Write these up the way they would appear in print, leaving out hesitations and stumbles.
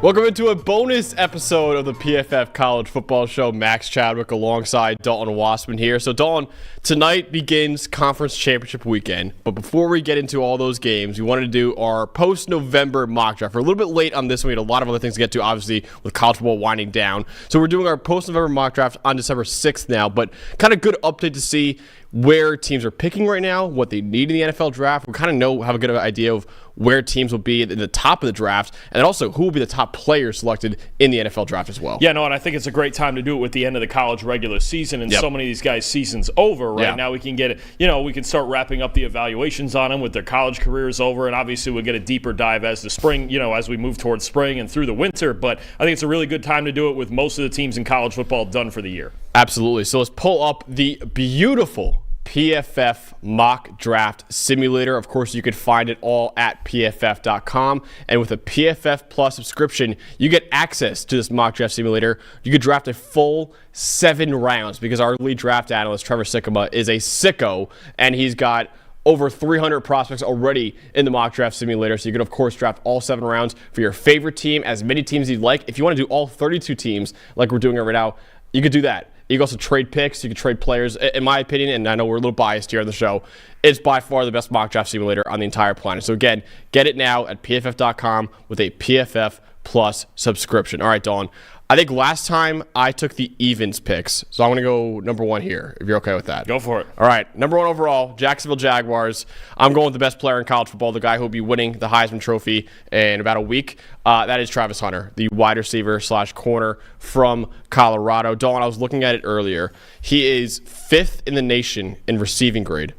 Welcome into a bonus episode of the PFF College Football Show. Max Chadwick alongside Dalton Wassman here. So Dalton, tonight begins Conference Championship weekend. But before we get into all those games, we wanted to do our post-November mock draft. We're a little bit late on this one. We had a lot of other things to get to, obviously, with college football winding down. So we're doing our post-November mock draft on December 6th now. But kind of good update to see where teams are picking right now, what they need in the NFL draft. We kind of have a good idea of where teams will be at the top of the draft, and also who will be the top players selected in the NFL draft as well. Yeah, no, and I think it's a great time to do it with the end of the college regular season, and so many of these guys' seasons over. Right now we can get it, we can start wrapping up the evaluations on them with their college careers over, and obviously we'll get a deeper dive as the spring, as we move towards spring and through the winter. But I think it's a really good time to do it with most of the teams in college football done for the year. Absolutely. So let's pull up the beautiful PFF mock draft simulator. Of course, you can find it all at pff.com. And with a PFF Plus subscription, you get access to this mock draft simulator. You could draft a full 7 rounds because our lead draft analyst, Trevor Sikkema, is a sicko, and he's got over 300 prospects already in the mock draft simulator. So you can, of course, draft all 7 rounds for your favorite team, as many teams as you'd like. If you want to do all 32 teams like we're doing it right now, you could do that. You can also trade picks. You can trade players. In my opinion, and I know we're a little biased here on the show, it's by far the best mock draft simulator on the entire planet. So again, get it now at pff.com with a PFF Plus subscription. All right, Dawn. I think last time I took the evens picks, so I'm going to go number 1 here, if you're okay with that. Go for it. All right, number 1 overall, Jacksonville Jaguars. I'm going with the best player in college football, the guy who will be winning the Heisman Trophy in about a week. That is Travis Hunter, the wide receiver / corner from Colorado. Dawn, I was looking at it earlier. He is 5th in the nation in receiving grade,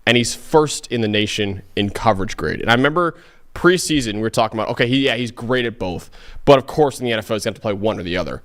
and he's 1st in the nation in coverage grade. And I remember preseason, we were talking about, okay, he's great at both. But, of course, in the NFL, he's going to have to play one or the other.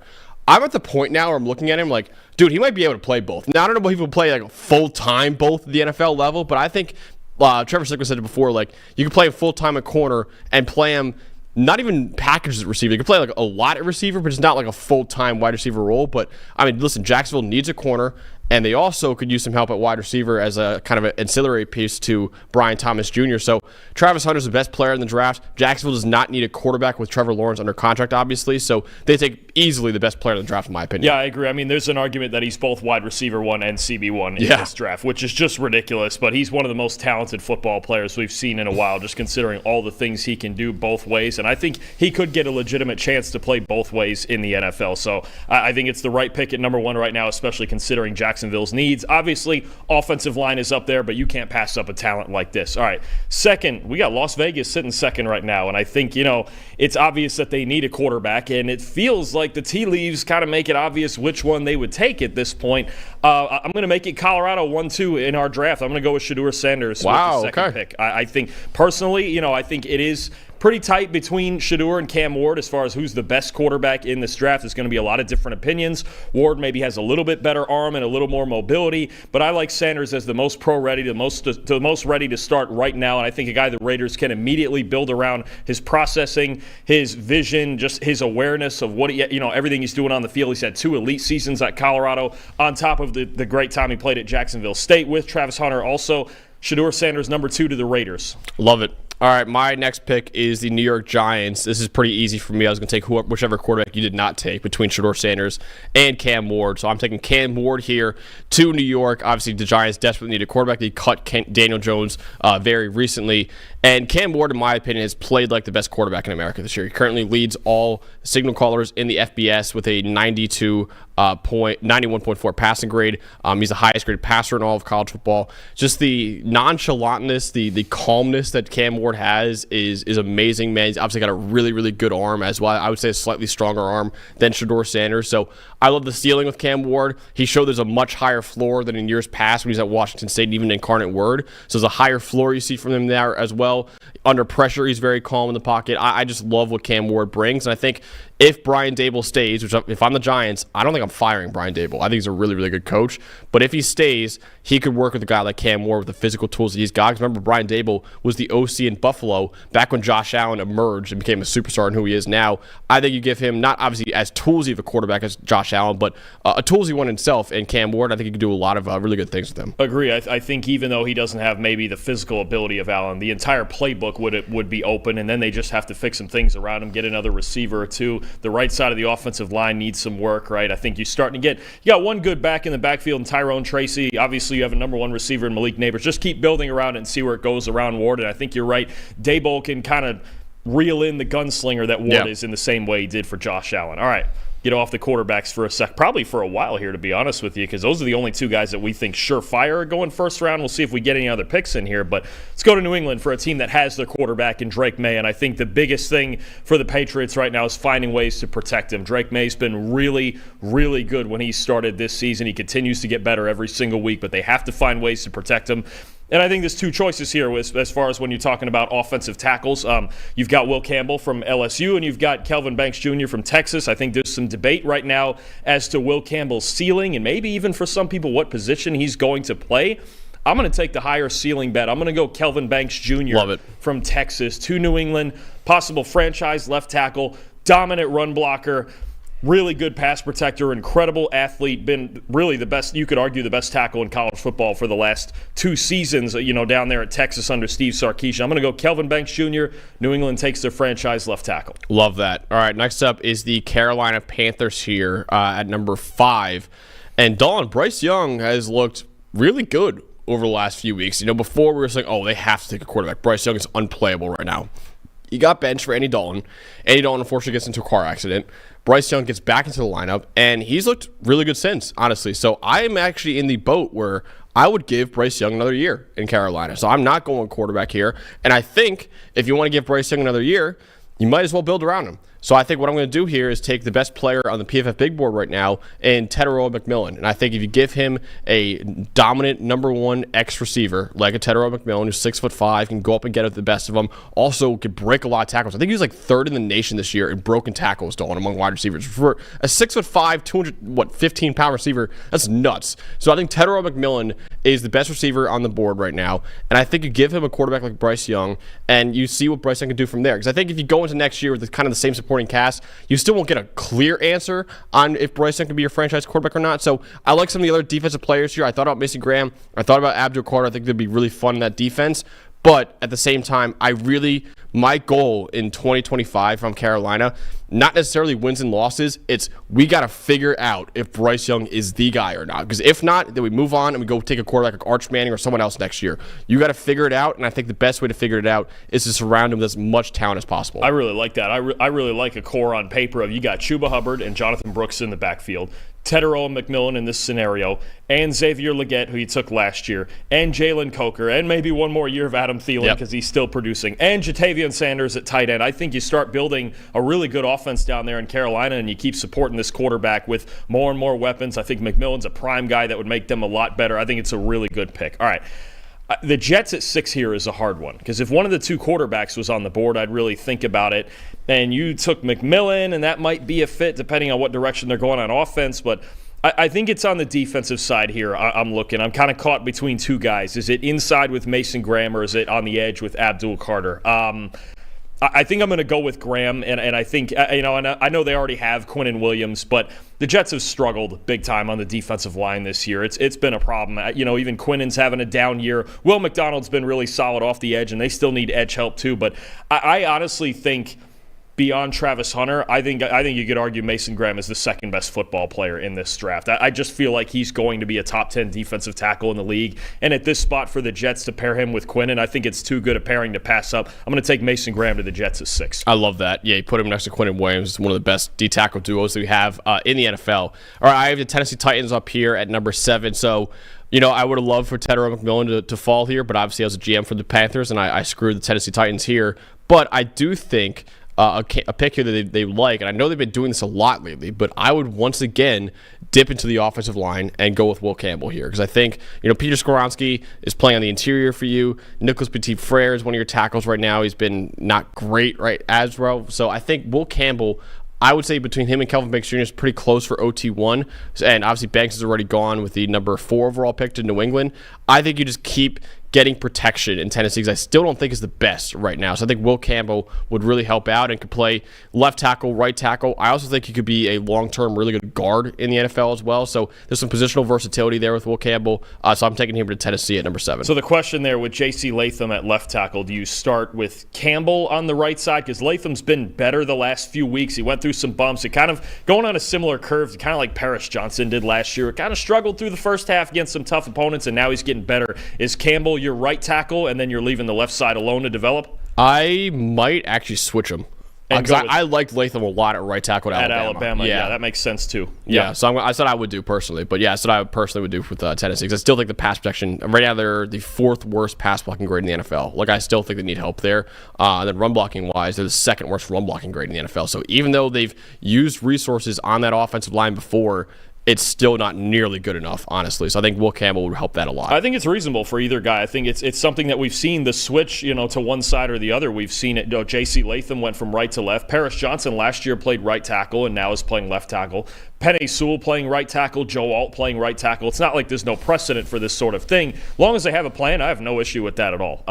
I'm at the point now where I'm looking at him like, dude, he might be able to play both. Now, I don't know if he will play like full-time both at the NFL level, but I think Trevor Sikkema said it before, like, you can play him full-time at corner and play him not even packaged as a receiver. You can play like a lot at receiver, but it's not like a full-time wide receiver role. But, I mean, listen, Jacksonville needs a corner, and they also could use some help at wide receiver as a kind of an ancillary piece to Brian Thomas Jr. So Travis Hunter's the best player in the draft. Jacksonville does not need a quarterback with Trevor Lawrence under contract, obviously. So they take easily the best player in the draft, in my opinion. Yeah, I agree. I mean, there's an argument that he's both wide receiver 1 and CB1 in this draft, which is just ridiculous. But he's one of the most talented football players we've seen in a while, just considering all the things he can do both ways. And I think he could get a legitimate chance to play both ways in the NFL. So I think it's the right pick at number 1 right now, especially considering Jacksonville's needs. Obviously, offensive line is up there, but you can't pass up a talent like this. All right, second, we got Las Vegas sitting second right now, and I think, it's obvious that they need a quarterback, and it feels like the tea leaves kind of make it obvious which one they would take at this point. I'm going to make it Colorado 1-2 in our draft. I'm going to go with Shedeur Sanders with the second pick. I think, personally, I think it is pretty tight between Shedeur and Cam Ward as far as who's the best quarterback in this draft. There's going to be a lot of different opinions. Ward maybe has a little bit better arm and a little more mobility, but I like Sanders as the most pro-ready, the most ready to start right now, and I think a guy the Raiders can immediately build around his processing, his vision, just his awareness of what everything he's doing on the field. He's had 2 elite seasons at Colorado on top of the great time he played at Jacksonville State with Travis Hunter. Also, Shedeur Sanders, number 2 to the Raiders. Love it. All right, my next pick is the New York Giants. This is pretty easy for me. I was going to take whichever quarterback you did not take between Shedeur Sanders and Cam Ward. So I'm taking Cam Ward here to New York. Obviously, the Giants desperately need a quarterback. They cut Daniel Jones very recently. And Cam Ward, in my opinion, has played like the best quarterback in America this year. He currently leads all signal callers in the FBS with a 91.4 passing grade. He's the highest graded passer in all of college football. Just the nonchalantness, the calmness that Cam Ward has is amazing, man. He's obviously got a really, really good arm as well. I would say a slightly stronger arm than Shedeur Sanders. So I love the ceiling with Cam Ward. He showed there's a much higher floor than in years past when he's at Washington State and even Incarnate Word. So there's a higher floor you see from him there as well. Under pressure, he's very calm in the pocket. I just love what Cam Ward brings. And I think if Brian Dable stays, which if I'm the Giants, I don't think I'm firing Brian Daboll. I think he's a really, really good coach. But if he stays, he could work with a guy like Cam Moore with the physical tools that he's got. Because remember, Brian Daboll was the OC in Buffalo back when Josh Allen emerged and became a superstar in who he is now. I think you give him not obviously as toolsy of a quarterback as Josh Allen, but a toolsy one himself and Cam Ward. I think he could do a lot of really good things with him. Agree. I think even though he doesn't have maybe the physical ability of Allen, the entire playbook would be open, and then they just have to fix some things around him, get another receiver or two. The right side of the offensive line needs some work, right? I think you're starting to you got one good back in the backfield in Tyrone Tracy. Obviously, you have a number one receiver in Malik Neighbors. Just keep building around it and see where it goes around Ward, and I think you're right. Daboll can kind of reel in the gunslinger that Ward is in the same way he did for Josh Allen. All right. Get off the quarterbacks for a sec, probably for a while here, to be honest with you, because those are the only two guys that we think surefire are going first round. We'll see if we get any other picks in here, but let's go to New England for a team that has their quarterback in Drake May, and I think the biggest thing for the Patriots right now is finding ways to protect him. Drake May's been really, really good when he started this season. He continues to get better every single week, but they have to find ways to protect him. And I think there's two choices here as far as when you're talking about offensive tackles. You've got Will Campbell from LSU, and you've got Kelvin Banks Jr. from Texas. I think there's some debate right now as to Will Campbell's ceiling and maybe even for some people what position he's going to play. I'm going to take the higher ceiling bet. I'm going to go Kelvin Banks Jr. from Texas to New England, possible franchise left tackle, dominant run blocker. Really good pass protector, incredible athlete, been really the best, you could argue the best tackle in college football for the last 2 seasons, down there at Texas under Steve Sarkisian. I'm going to go Kelvin Banks Jr. New England takes their franchise left tackle. Love that. All right, next up is the Carolina Panthers here at number 5. And Dalton, Bryce Young has looked really good over the last few weeks. Before we were saying, they have to take a quarterback. Bryce Young is unplayable right now. He got benched for Andy Dalton. Andy Dalton unfortunately gets into a car accident. Bryce Young gets back into the lineup, and he's looked really good since, honestly. So I am actually in the boat where I would give Bryce Young another year in Carolina. So I'm not going quarterback here. And I think if you want to give Bryce Young another year, you might as well build around him. So I think what I'm going to do here is take the best player on the PFF big board right now in Teteroa McMillan. And I think if you give him a dominant number 1 X receiver like a Teteroa McMillan, who's 6'5", can go up and get at the best of them, also could break a lot of tackles. I think he was like 3rd in the nation this year in broken tackles, Dalton, among wide receivers. For a 6'5", 15-pound receiver, that's nuts. So I think Teteroa McMillan is the best receiver on the board right now. And I think you give him a quarterback like Bryce Young, and you see what Bryce Young can do from there. Because I think if you go into next year with kind of the same supporting cast, you still won't get a clear answer on if Bryce Young can be your franchise quarterback or not. So I like some of the other defensive players here. I thought about Mason Graham. I thought about Abdul Carter. I think they'd be really fun in that defense. But at the same time, my goal in 2025 from Carolina, not necessarily wins and losses, it's we got to figure out if Bryce Young is the guy or not. Because if not, then we move on and we go take a quarterback like Arch Manning or someone else next year. You got to figure it out, and I think the best way to figure it out is to surround him with as much talent as possible. I really like that. I really like a core on paper of you got Chuba Hubbard and Jonathan Brooks in the backfield, Teteroa McMillan in this scenario, and Xavier Legette, who you took last year, and Jalen Coker, and maybe one more year of Adam Thielen because he's still producing, and Jatavian Sanders at tight end. I think you start building a really good offense down there in Carolina, and you keep supporting this quarterback with more and more weapons. I think McMillan's a prime guy that would make them a lot better. I think it's a really good pick. All right. The Jets at 6 here is a hard one because if one of the two quarterbacks was on the board, I'd really think about it. And you took McMillan, and that might be a fit depending on what direction they're going on offense. But I think it's on the defensive side here. I'm looking. I'm kind of caught between two guys. Is it inside with Mason Graham or is it on the edge with Abdul Carter? I think I'm going to go with Graham, and I think, and I know they already have Quinnen Williams, but the Jets have struggled big time on the defensive line this year. It's been a problem. Even Quinnen's having a down year. Will McDonald's been really solid off the edge, and they still need edge help too. But I honestly think beyond Travis Hunter, I think you could argue Mason Graham is the second best football player in this draft. I just feel like he's going to be a top 10 defensive tackle in the league. And at this spot for the Jets to pair him with Quinnen, I think it's too good a pairing to pass up. I'm going to take Mason Graham to the Jets at 6. I love that. Yeah, you put him next to Quinnen Williams. It's one of the best D-tackle duos that we have in the NFL. All right, I have the Tennessee Titans up here at number 7. So, I would have loved for Teteroa McMillan to fall here, but obviously I was a GM for the Panthers, and I screwed the Tennessee Titans here. But I do think a pick here that they like, and I know they've been doing this a lot lately, but I would once again dip into the offensive line and go with Will Campbell here because I think Peter Skoronski is playing on the interior for you. Nicholas Petit-Frere is one of your tackles right now. He's been not great right as well. So I think Will Campbell I would say between him and Kelvin Banks Jr. is pretty close for OT1. And obviously Banks is already gone with the number 4 overall pick to New England. I think you just keep getting protection in Tennessee because I still don't think is the best right now. So I think Will Campbell would really help out and could play left tackle, right tackle. I also think he could be a long-term really good guard in the NFL as well. So there's some positional versatility there with Will Campbell. So I'm taking him to Tennessee at number 7. So the question there with J.C. Latham at left tackle, do you start with Campbell on the right side? Because Latham's been better the last few weeks. He went through some bumps. He kind of going on a similar curve, kind of like Paris Johnson did last year. Kind of struggled through the first half against some tough opponents, and now he's getting better. Is Campbell your right tackle, and then you're leaving the left side alone to develop? I might actually switch him. I liked Latham a lot at right tackle at Alabama. Yeah, that makes sense too. Yeah, so I said I would do personally. But yeah, that's what I personally would do with Tennessee. Because I still think the pass protection, right now they're the 4th worst pass blocking grade in the NFL. Like, I still think they need help there. Then run blocking wise, they're the 2nd worst run blocking grade in the NFL. So even though they've used resources on that offensive line before, it's still not nearly good enough, honestly. So I think Will Campbell would help that a lot. I think it's reasonable for either guy. I think it's something that we've seen, the switch, to one side or the other. We've seen it. J.C. Latham went from right to left. Paris Johnson last year played right tackle and now is playing left tackle. Penei Sewell playing right tackle. Joe Alt playing right tackle. It's not like there's no precedent for this sort of thing. As long as they have a plan, I have no issue with that at all.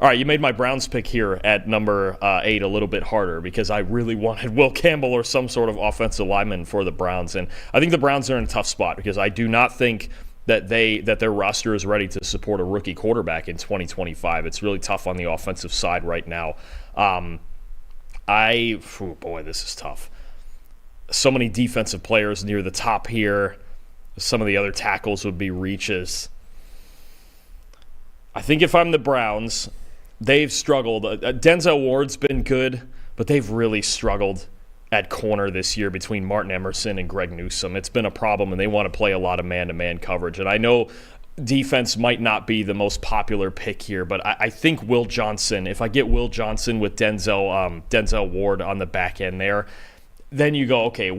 All right, you made my Browns pick here at number 8 a little bit harder because I really wanted Will Campbell or some sort of offensive lineman for the Browns. And I think the Browns are in a tough spot because I do not think that their roster is ready to support a rookie quarterback in 2025. It's really tough on the offensive side right now. This is tough. So many defensive players near the top here. Some of the other tackles would be reaches. I think if I'm the Browns, they've struggled. Denzel Ward's been good, but they've really struggled at corner this year between Martin Emerson and Greg Newsome. It's been a problem, and they want to play a lot of man-to-man coverage. And I know defense might not be the most popular pick here, but I think Will Johnson, if I get Will Johnson with Denzel Ward on the back end there, then you go, okay,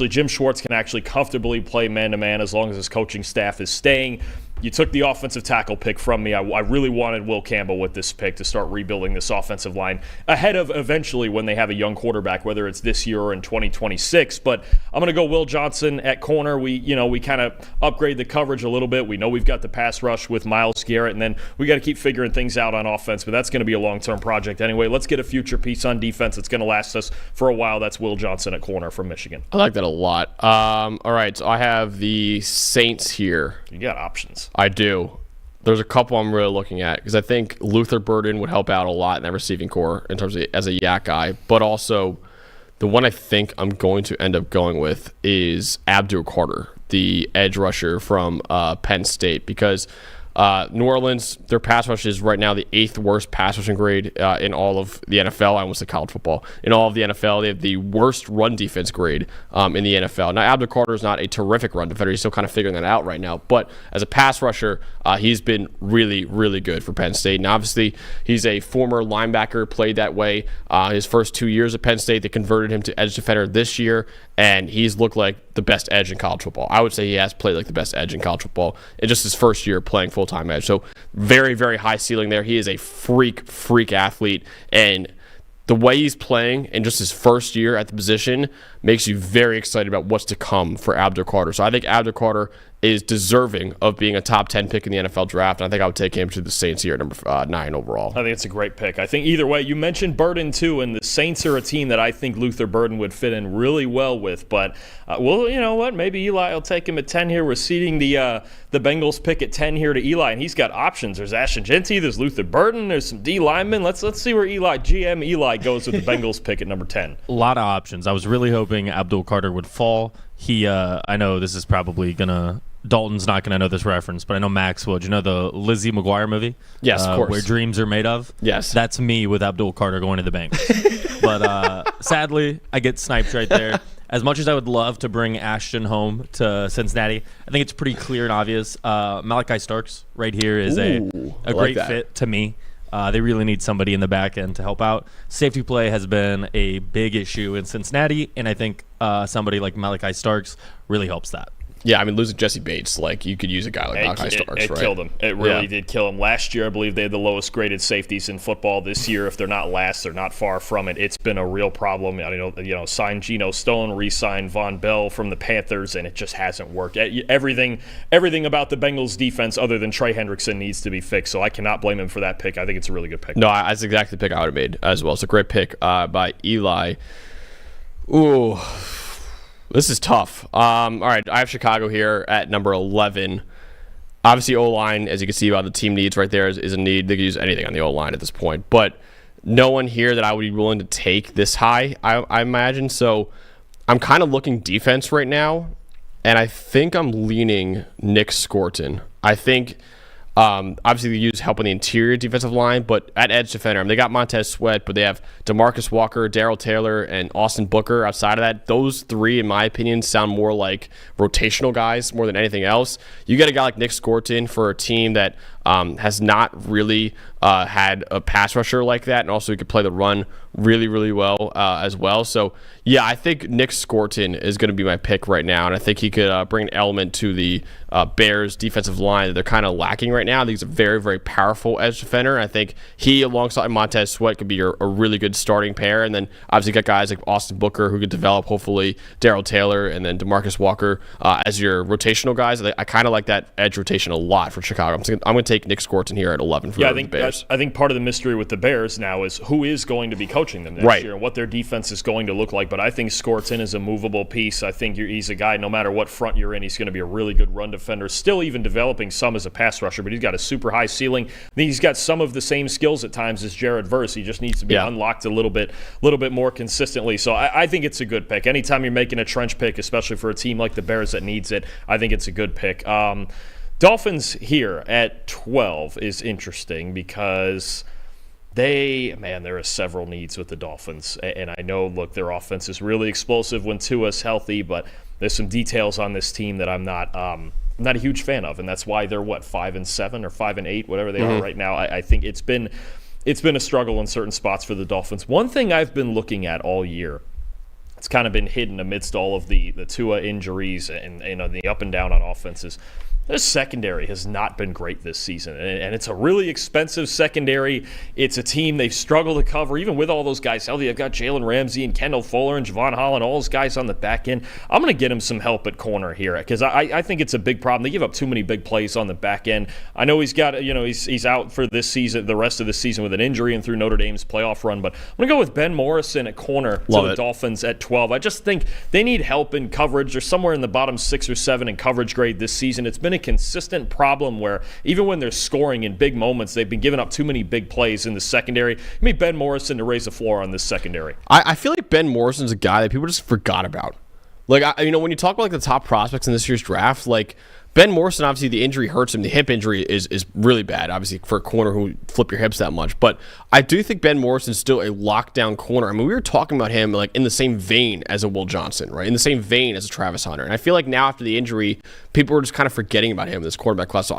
Jim Schwartz can actually comfortably play man-to-man as long as his coaching staff is staying. You took the offensive tackle pick from me. I really wanted Will Campbell with this pick to start rebuilding this offensive line ahead of eventually when they have a young quarterback, whether it's this year or in 2026. But I'm going to go Will Johnson at corner. We kind of upgrade the coverage a little bit. We know we've got the pass rush with Myles Garrett, and then we got to keep figuring things out on offense. But that's going to be a long-term project anyway. Let's get a future piece on defense that's going to last us for a while. That's Will Johnson at corner from Michigan. I like that a lot. All right, so I have the Saints here. You got options. I do. There's a couple I'm really looking at because I think Luther Burden would help out a lot in that receiving core in terms of as a yak guy, but also the one I think I'm going to end up going with is Abdul Carter, the edge rusher from Penn State, because New Orleans, their pass rush is right now the 8th worst pass rushing grade in all of the NFL. I almost said college football. In all of the NFL, they have the worst run defense grade in the NFL. Now, Abdul Carter is not a terrific run defender. He's still kind of figuring that out right now. But as a pass rusher, he's been really, really good for Penn State. And obviously, he's a former linebacker, played that way his first 2 years at Penn State. They converted him to edge defender this year, and he's looked like the best edge in college football. I would say he has played like the best edge in college football in just his first year playing full-time edge. So very, very high ceiling there. He is a freak athlete, and the way he's playing in just his first year at the position makes you very excited about what's to come for Abdul Carter. So I think Abdul Carter is deserving of being a top 10 pick in the NFL draft, and I think I would take him to the Saints here at number 9 overall. I think it's a great pick. I think either way, you mentioned Burden too, and the Saints are a team that I think Luther Burden would fit in really well with, but well, you know what, maybe Eli will take him at 10 here. We're seeding the Bengals pick at 10 here to Eli, and he's got options. There's Ashton Jeanty, there's Luther Burden, there's some D linemen. Let's see where GM Eli goes with the Bengals pick at number 10. A lot of options. I was really hoping Abdul Carter would fall. I know this is probably gonna. Dalton's not going to know this reference, but I know Max would. You know the Lizzie McGuire movie? Yes, of course. Where Dreams Are Made Of? Yes. That's me with Abdul Carter going to the Bengals. But sadly, I get sniped right there. As much as I would love to bring Ashton home to Cincinnati, I think it's pretty clear and obvious. Malachi Starks right here is a great fit to me. They really need somebody in the back end to help out. Safety play has been a big issue in Cincinnati, and I think somebody like Malachi Starks really helps that. Yeah, I mean, losing Jesse Bates, like, you could use a guy like Malachi Starks, it right? It killed him. It really did kill him. Last year, I believe they had the lowest graded safeties in football. This year, if they're not last, they're not far from it. It's been a real problem. Signed Geno Stone, re-signed Von Bell from the Panthers, and it just hasn't worked. Everything about the Bengals defense other than Trey Hendrickson needs to be fixed, so I cannot blame him for that pick. I think it's a really good pick. No, that's exactly the pick I would have made as well. It's a great pick by Eli. Ooh. This is tough. All right, I have Chicago here at number 11. Obviously, O-line, as you can see by the team needs right there, is a need. They could use anything on the O-line at this point. But no one here that I would be willing to take this high, I imagine. So I'm kind of looking defense right now, and I think I'm leaning Nick Scourton. I think obviously they use help on the interior defensive line, but at edge defender, they got Montez Sweat, but they have DeMarcus Walker, Darrell Taylor, and Austin Booker. Outside of that, those three, in my opinion, sound more like rotational guys more than anything else. You get a guy like Nick Scourton for a team that has not really had a pass rusher like that, and also he could play the run really, really well as well. So, yeah, I think Nick Scourton is going to be my pick right now, and I think he could bring an element to the Bears' defensive line that they're kind of lacking right now. I think he's a very, very powerful edge defender. I think he, alongside Montez Sweat, could be a really good starting pair, and then obviously got guys like Austin Booker who could develop, hopefully, Darrell Taylor, and then DeMarcus Walker as your rotational guys. I kind of like that edge rotation a lot for Chicago. I'm going to take Nick Scourton here at 11 for the Bears. I think part of the mystery with the Bears now is who is going to be coaching them next year and what their defense is going to look like. But I think Scourton is a movable piece. I think he's a guy, no matter what front you're in, he's going to be a really good run defender. Still even developing some as a pass rusher, but he's got a super high ceiling. I think he's got some of the same skills at times as Jared Verse. He just needs to be unlocked a little bit more consistently. So I think it's a good pick. Anytime you're making a trench pick, especially for a team like the Bears that needs it, I think it's a good pick. Dolphins here at 12 is interesting because there are several needs with the Dolphins. And I know, look, their offense is really explosive when Tua's healthy, but there's some details on this team that I'm not a huge fan of, and that's why they're 5-7 or 5-8, whatever they are right now. I think it's been a struggle in certain spots for the Dolphins. One thing I've been looking at all year, it's kind of been hidden amidst all of the Tua injuries and the up and down on offenses. Their secondary has not been great this season, and it's a really expensive secondary. It's a team they've struggled to cover, even with all those guys healthy. They've got Jalen Ramsey and Kendall Fuller and Javon Holland, all those guys on the back end. I'm going to get him some help at corner here because I think it's a big problem. They give up too many big plays on the back end. I know he's got, he's out for this season, the rest of the season with an injury and through Notre Dame's playoff run, but I'm going to go with Ben Morrison at corner to the Dolphins at 12. I just think they need help in coverage. They're somewhere in the bottom 6 or 7 in coverage grade this season. It's been a consistent problem where even when they're scoring in big moments, they've been giving up too many big plays in the secondary. Give me Ben Morrison to raise the floor on this secondary. I feel like Ben Morrison's a guy that people just forgot about. Like, when you talk about the top prospects in this year's draft, like Ben Morrison, obviously the injury hurts him. The hip injury is really bad, obviously, for a corner who flip your hips that much. But I do think Ben Morrison's still a lockdown corner. We were talking about him like in the same vein as a Will Johnson, right? In the same vein as a Travis Hunter. And I feel like now after the injury, people are just kind of forgetting about him in this quarterback class. So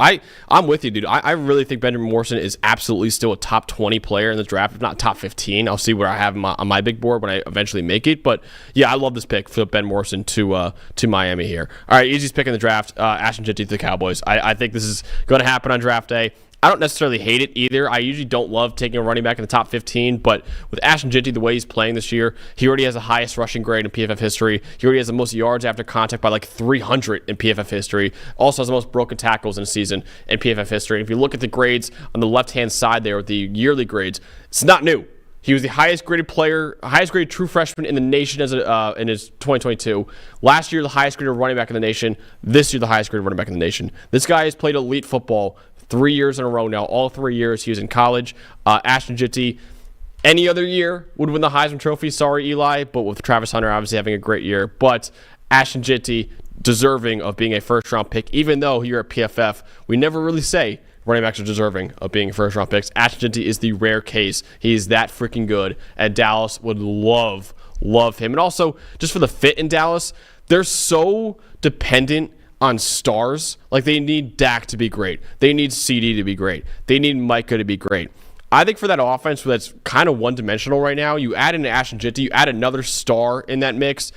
I'm with you, dude. I really think Ben Morrison is absolutely still a top 20 player in this draft, if not top 15. I'll see what I have on my big board when I eventually make it. But yeah, I love this pick for Ben Morrison to Miami here. All right, easiest pick in the draft, Ashton Jeanty to the Cowboys. I think this is going to happen on draft day. I don't necessarily hate it either. I usually don't love taking a running back in the top 15, but with Ashton Jeanty, the way he's playing this year, he already has the highest rushing grade in PFF history. He already has the most yards after contact by like 300 in PFF history. Also has the most broken tackles in a season in PFF history. And if you look at the grades on the left-hand side there with the yearly grades, it's not new. He was the highest graded player, highest graded true freshman in the nation in his 2022. Last year, the highest graded running back in the nation. This year, the highest graded running back in the nation. This guy has played elite football 3 years in a row now. All 3 years he was in college. Ashton Jeanty, any other year would win the Heisman Trophy. Sorry, Eli, but with Travis Hunter obviously having a great year. But Ashton Jeanty deserving of being a first-round pick, even though here at PFF, we never really say running backs are deserving of being first-round picks. Ashton Jeanty is the rare case. He is that freaking good, and Dallas would love him. And also, just for the fit in Dallas, they're so dependent on stars. Like, they need Dak to be great. They need CD to be great. They need Micah to be great. I think for that offense that's kind of one-dimensional right now, you add in Ashton Jeanty, you add another star in that mix.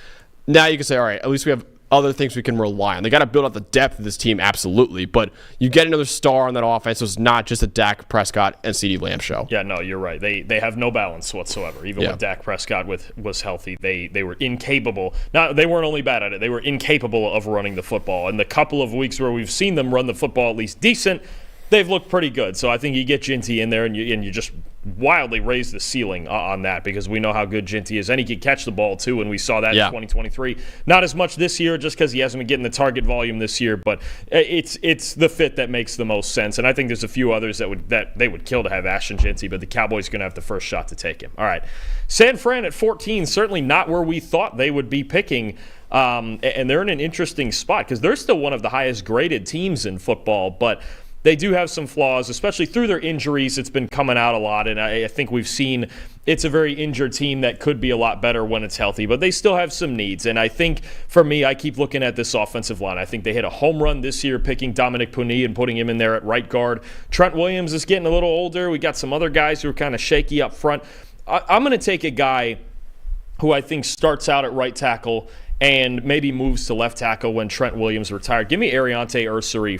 Now you can say, all right, at least we have other things we can rely on. They got to build out the depth of this team, absolutely. But you get another star on that offense, so it's not just a Dak Prescott and CeeDee Lamb show. Yeah, no, you're right. They have no balance whatsoever. Even when Dak Prescott was healthy, they were incapable. Now, they weren't only bad at it, they were incapable of running the football. And the couple of weeks where we've seen them run the football at least decent, they've looked pretty good. So I think you get Jeanty in there and you just wildly raise the ceiling on that, because we know how good Jeanty is. And he can catch the ball, too, and we saw that in 2023. Not as much this year, just because he hasn't been getting the target volume this year, but it's the fit that makes the most sense. And I think there's a few others that they would kill to have Ashton Jeanty, but the Cowboys are going to have the first shot to take him. All right. San Fran at 14, certainly not where we thought they would be picking. And they're in an interesting spot because they're still one of the highest graded teams in football, but they do have some flaws, especially through their injuries. It's been coming out a lot, and I think we've seen it's a very injured team that could be a lot better when it's healthy, but they still have some needs. And I think, for me, I keep looking at this offensive line. I think they hit a home run this year picking Dominic Puni and putting him in there at right guard. Trent Williams is getting a little older. We got some other guys who are kind of shaky up front. I'm going to take a guy who I think starts out at right tackle and maybe moves to left tackle when Trent Williams retired. Give me Ariante Ursary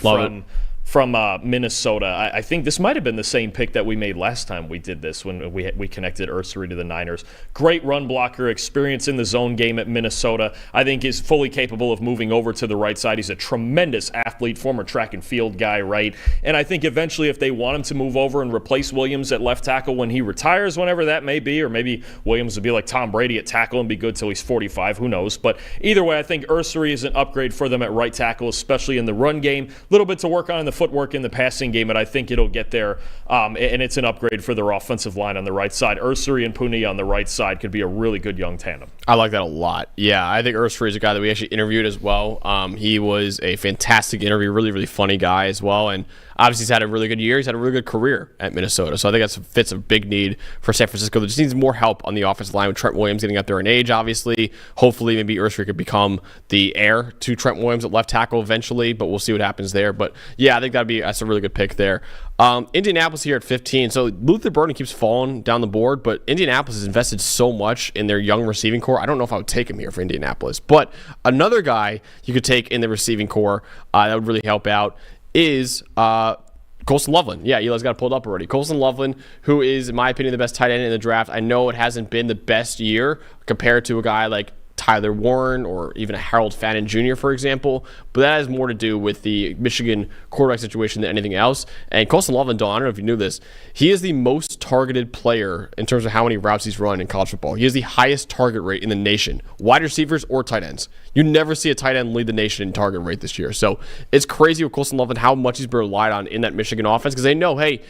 from Minnesota. I think this might have been the same pick that we made last time we did this when we connected Ursary to the Niners. Great run blocker, experience in the zone game at Minnesota. I think is fully capable of moving over to the right side. He's a tremendous athlete, former track and field guy, right? And I think eventually if they want him to move over and replace Williams at left tackle when he retires, whenever that may be, or maybe Williams would be like Tom Brady at tackle and be good till he's 45, who knows? But either way, I think Ursary is an upgrade for them at right tackle, especially in the run game. A little bit to work on in the footwork in the passing game, and I think it'll get there, and it's an upgrade for their offensive line on the right side. Ursary and Puni on the right side could be a really good young tandem. I like that a lot. Yeah, I think Ursary is a guy that we actually interviewed as well. He was a fantastic interview, really, really funny guy as well, and obviously he's had a really good year. He's had a really good career at Minnesota, so I think that fits a big need for San Francisco. There just needs more help on the offensive line with Trent Williams getting up there in age, obviously. Hopefully, maybe Ursary could become the heir to Trent Williams at left tackle eventually, but we'll see what happens there. But yeah, I think that's a really good pick there. Indianapolis here at 15. So Luther Burden keeps falling down the board, but Indianapolis has invested so much in their young receiving core. I don't know if I would take him here for Indianapolis, but another guy you could take in the receiving core that would really help out is Colston Loveland. Yeah, Eli's got it pulled up already. Colston Loveland, who is, in my opinion, the best tight end in the draft. I know it hasn't been the best year compared to a guy like Tyler Warren or even a Harold Fannin Jr., for example, but that has more to do with the Michigan quarterback situation than anything else. And Colston Loveland, Don, I don't know if you knew this, he is the most targeted player in terms of how many routes he's run in college football. He has the highest target rate in the nation, wide receivers or tight ends. You never see a tight end lead the nation in target rate this year. So it's crazy with Colston Loveland how much he's been relied on in that Michigan offense, because they know, hey,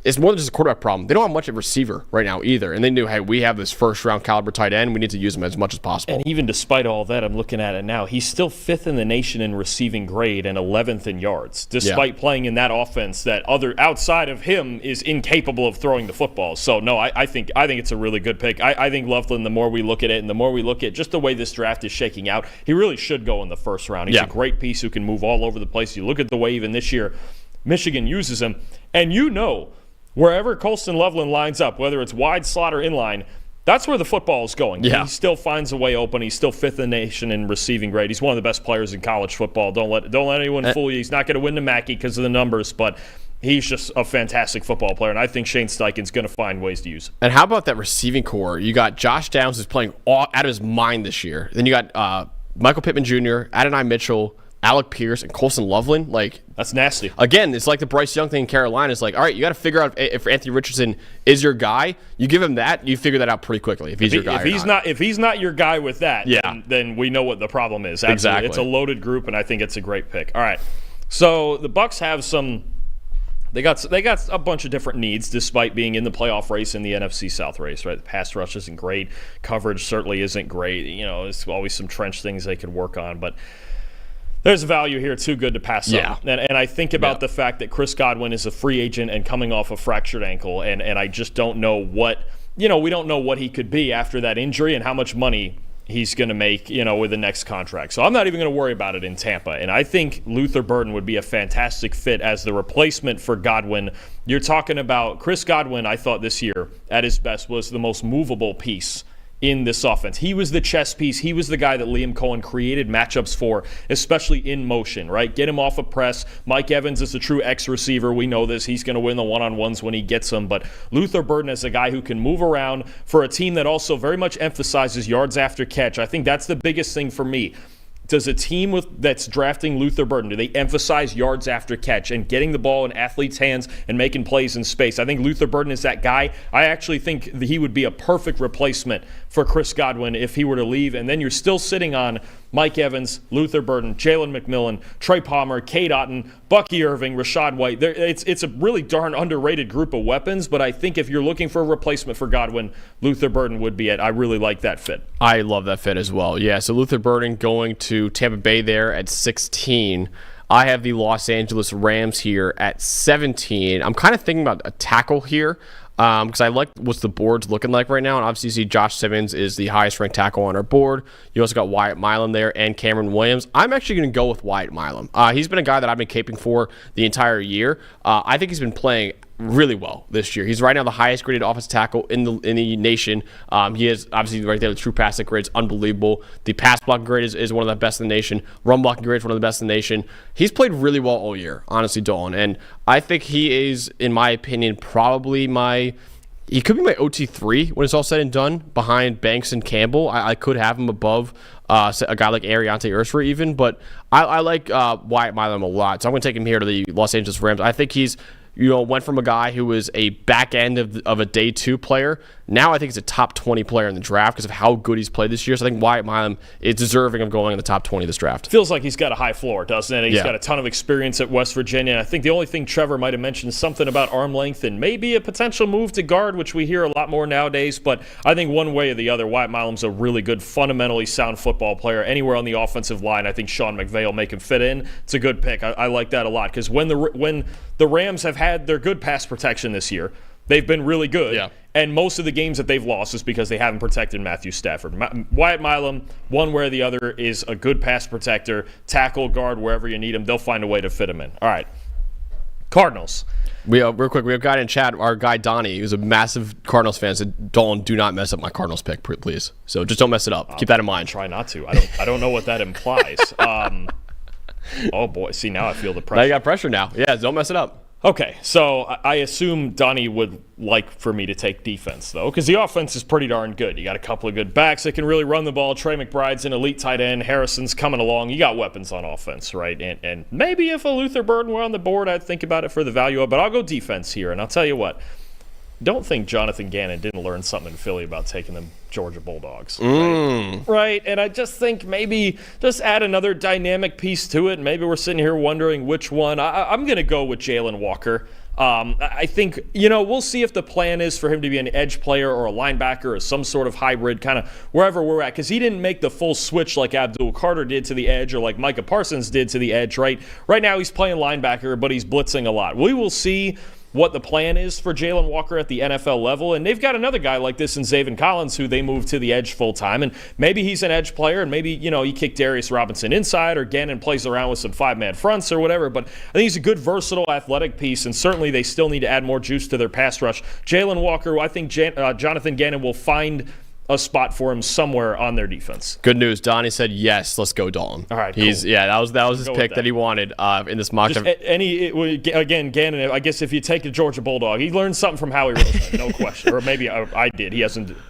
it's more than just a quarterback problem. They don't have much of a receiver right now either. And they knew, hey, we have this first-round caliber tight end. We need to use him as much as possible. And even despite all that, I'm looking at it now, he's still 5th in the nation in receiving grade and 11th in yards, despite playing in that offense that other outside of him is incapable of throwing the football. So, no, I think it's a really good pick. I think Loveland, the more we look at it and the more we look at just the way this draft is shaking out, he really should go in the first round. He's a great piece who can move all over the place. You look at the way even this year Michigan uses him, and wherever Colston Loveland lines up, whether it's wide slot or inline, that's where the football is going. Yeah. He still finds a way open. He's still 5th in the nation in receiving grade. He's one of the best players in college football. Don't let anyone fool you. He's not going to win the Mackey because of the numbers, but he's just a fantastic football player, and I think Shane Steichen's going to find ways to use him. And how about that receiving core? You got Josh Downs, who's playing out of his mind this year. Then you got Michael Pittman Jr., Adonai Mitchell, Alec Pierce, and Colston Loveland. That's nasty. Again, it's like the Bryce Young thing in Carolina. It's like, all right, you got to figure out if Anthony Richardson is your guy. You give him that, you figure that out pretty quickly if he's your guy. If he's not your guy with that, then we know what the problem is. Absolutely. Exactly. It's a loaded group, and I think it's a great pick. All right, so the Bucs have some. They got a bunch of different needs, despite being in the playoff race in the NFC South race. Right, the pass rush isn't great. Coverage certainly isn't great. There's always some trench things they could work on, but there's value here too good to pass up. And I think about the fact that Chris Godwin is a free agent and coming off a fractured ankle, and I just don't know what we don't know what he could be after that injury and how much money he's going to make, with the next contract. So I'm not even going to worry about it in Tampa. And I think Luther Burden would be a fantastic fit as the replacement for Godwin. You're talking about Chris Godwin, I thought this year at his best was the most movable piece in this offense. He was the chess piece. He was the guy that Liam Cohen created matchups for, especially in motion, right? Get him off a press. Mike Evans is a true X receiver. We know this. He's going to win the one-on-ones when he gets them. But Luther Burden is a guy who can move around for a team that also very much emphasizes yards after catch. I think that's the biggest thing for me. Does a team that's drafting Luther Burden, do they emphasize yards after catch and getting the ball in athletes' hands and making plays in space? I think Luther Burden is that guy. I actually think that he would be a perfect replacement for Chris Godwin if he were to leave. And then you're still sitting on Mike Evans, Luther Burden, Jalen McMillan, Trey Palmer, Cade Otton, Bucky Irving, Rashad White. It's a really darn underrated group of weapons, but I think if you're looking for a replacement for Godwin, Luther Burden would be it. I really like that fit. I love that fit as well. Yeah, so Luther Burden going to Tampa Bay there at 16. I have the Los Angeles Rams here at 17. I'm kind of thinking about a tackle here because I like what the board's looking like right now. And obviously, you see Josh Simmons is the highest ranked tackle on our board. You also got Wyatt Milum there and Cameron Williams. I'm actually going to go with Wyatt Milum. He's been a guy that I've been caping for the entire year. I think he's been playing really well this year. He's right now the highest graded offensive tackle in the nation. He is obviously right there. The true passing grade is unbelievable. The pass blocking grade is one of the best in the nation. Run blocking grade is one of the best in the nation. He's played really well all year, honestly, Dalton. And I think he is, in my opinion, probably he could be my OT3 when it's all said and done, behind Banks and Campbell. I could have him above a guy like Ariante Ursra even, but I like Wyatt Milum a lot. So I'm going to take him here to the Los Angeles Rams. I think he's went from a guy who was a back end of a day 2 player. Now I think he's a top 20 player in the draft because of how good he's played this year. So I think Wyatt Milum is deserving of going in the top 20 of this draft. Feels like he's got a high floor, doesn't it? He's Yeah. got a ton of experience at West Virginia. I think the only thing Trevor might have mentioned is something about arm length and maybe a potential move to guard, which we hear a lot more nowadays. But I think one way or the other, Wyatt Milum's a really good, fundamentally sound football player. Anywhere on the offensive line, I think Sean McVay will make him fit in. It's a good pick. I like that a lot because when the Rams have had their good pass protection this year, they've been really good. Yeah. And most of the games that they've lost is because they haven't protected Matthew Stafford. Wyatt Milum, one way or the other, is a good pass protector, tackle, guard, wherever you need him. They'll find a way to fit him in. All right. Cardinals. Real quick, we have a guy in chat, our guy Donnie, who's a massive Cardinals fan, said, Dalton, do not mess up my Cardinals pick, please. So just don't mess it up. Keep that in mind. Try not to. I don't know what that implies. Oh, boy. See, now I feel the pressure. Now you got pressure now. Yeah, don't mess it up. Okay, so I assume Donnie would like for me to take defense, though, because the offense is pretty darn good. You got a couple of good backs that can really run the ball. Trey McBride's an elite tight end. Harrison's coming along. You got weapons on offense, right? And maybe if a Luther Burden were on the board, I'd think about it for the value of it. But I'll go defense here, and I'll tell you what. Don't think Jonathan Gannon didn't learn something in Philly about taking them Georgia Bulldogs. Right? And I just think maybe just add another dynamic piece to it. Maybe we're sitting here wondering which one. I'm going to go with Jalen Walker. I think, we'll see if the plan is for him to be an edge player or a linebacker or some sort of hybrid, kind of wherever we're at, because he didn't make the full switch like Abdul Carter did to the edge or like Micah Parsons did to the edge, right? Right now he's playing linebacker, but he's blitzing a lot. We will see what the plan is for Jalen Walker at the NFL level. And they've got another guy like this in Zaven Collins who they moved to the edge full-time. And maybe he's an edge player, and maybe, you kick Darius Robinson inside, or Gannon plays around with some five-man fronts or whatever. But I think he's a good, versatile, athletic piece, and certainly they still need to add more juice to their pass rush. Jalen Walker, I think Jonathan Gannon will find a spot for him somewhere on their defense. Good news. Donnie said yes. Let's go, Dalton. All right, cool. That was his pick that he wanted in this mock draft. Again, Gannon. I guess if you take the Georgia Bulldog, he learned something from Howie Roseman, no question. Or maybe I did.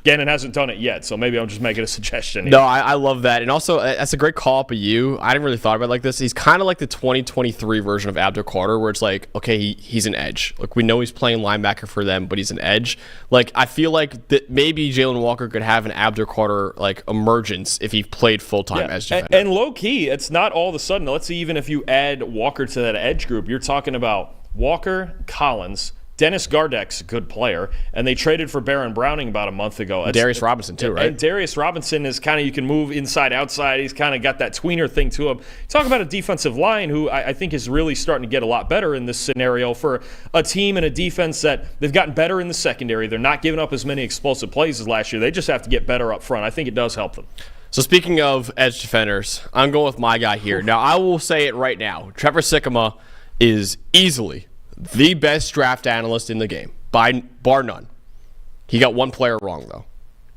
Gannon hasn't done it yet, so maybe I'm just making a suggestion. No, I love that, and also that's a great call up of you. I didn't really thought about it like this. He's kind of like the 2023 version of Abdul Carter, where it's like, okay, he's an edge. Like we know he's playing linebacker for them, but he's an edge. Like I feel like that maybe Jalen Walker could have an Abdul Carter like emergence if he played full time as defender. And low key, it's not all of a sudden. Let's see, even if you add Walker to that edge group, you're talking about Walker, Collins, Dennis Gardeck's a good player, and they traded for Baron Browning about a month ago. Darius Robinson too, right? And Darius Robinson is kind of, you can move inside, outside. He's kind of got that tweener thing to him. Talk about a defensive line who I think is really starting to get a lot better in this scenario for a team and a defense that they've gotten better in the secondary. They're not giving up as many explosive plays as last year. They just have to get better up front. I think it does help them. So speaking of edge defenders, I'm going with my guy here. Now, I will say it right now. Trevor Sikkema is easily the best draft analyst in the game, bar none. He got one player wrong, though.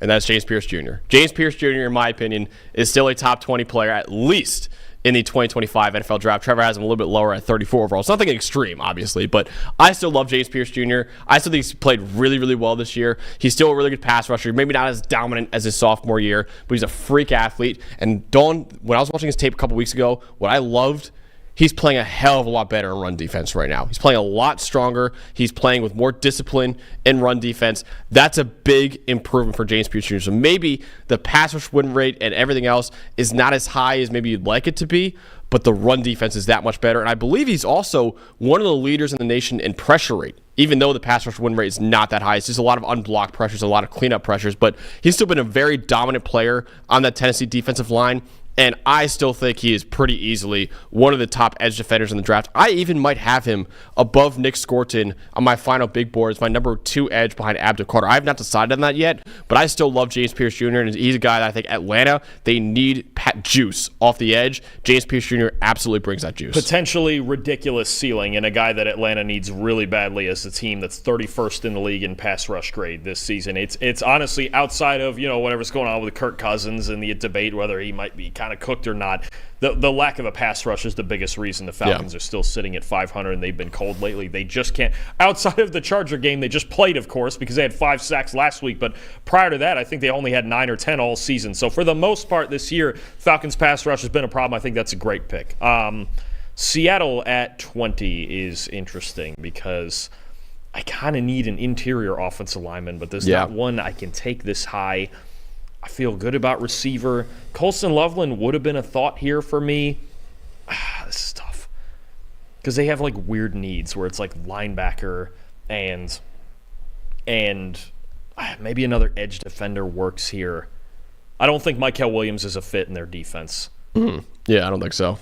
and that's James Pierce Jr. James Pierce Jr., in my opinion, is still a top 20 player, at least in the 2025 NFL draft. Trevor has him a little bit lower at 34 overall. It's nothing extreme, obviously, but I still love James Pierce Jr. I still think he's played really, really well this year. He's still a really good pass rusher. Maybe not as dominant as his sophomore year, but he's a freak athlete. And Dalton, when I was watching his tape a couple weeks ago, what I loved, he's playing a hell of a lot better in run defense right now. He's playing a lot stronger. He's playing with more discipline in run defense. That's a big improvement for James Pierce Jr. So maybe the pass rush win rate and everything else is not as high as maybe you'd like it to be, but the run defense is that much better. And I believe he's also one of the leaders in the nation in pressure rate, even though the pass rush win rate is not that high. It's just a lot of unblocked pressures, a lot of cleanup pressures, but he's still been a very dominant player on that Tennessee defensive line. And I still think he is pretty easily one of the top edge defenders in the draft. I even might have him above Nick Scourton on my final big board as my number 2 edge behind Egbuka. I have not decided on that yet, but I still love James Pierce Jr. And he's a guy that I think Atlanta, they need juice off the edge. James Pierce Jr. absolutely brings that juice. Potentially ridiculous ceiling, and a guy that Atlanta needs really badly as a team that's 31st in the league in pass rush grade this season. It's honestly outside of whatever's going on with Kirk Cousins and the debate whether he might be kind of cooked or not. The lack of a pass rush is the biggest reason the Falcons are still sitting at 500, and they've been cold lately. They just can't. Outside of the Charger game, they just played, of course, because they had 5 sacks last week. But prior to that, I think they only had 9 or 10 all season. So for the most part this year, Falcons pass rush has been a problem. I think that's a great pick. Seattle at 20 is interesting because I kind of need an interior offensive lineman, but there's not one I can take this high. I feel good about receiver. Colson Loveland would have been a thought here for me. This is tough because they have like weird needs where it's like linebacker and maybe another edge defender works here. I don't think Mykel Williams is a fit in their defense. Yeah, I don't think so.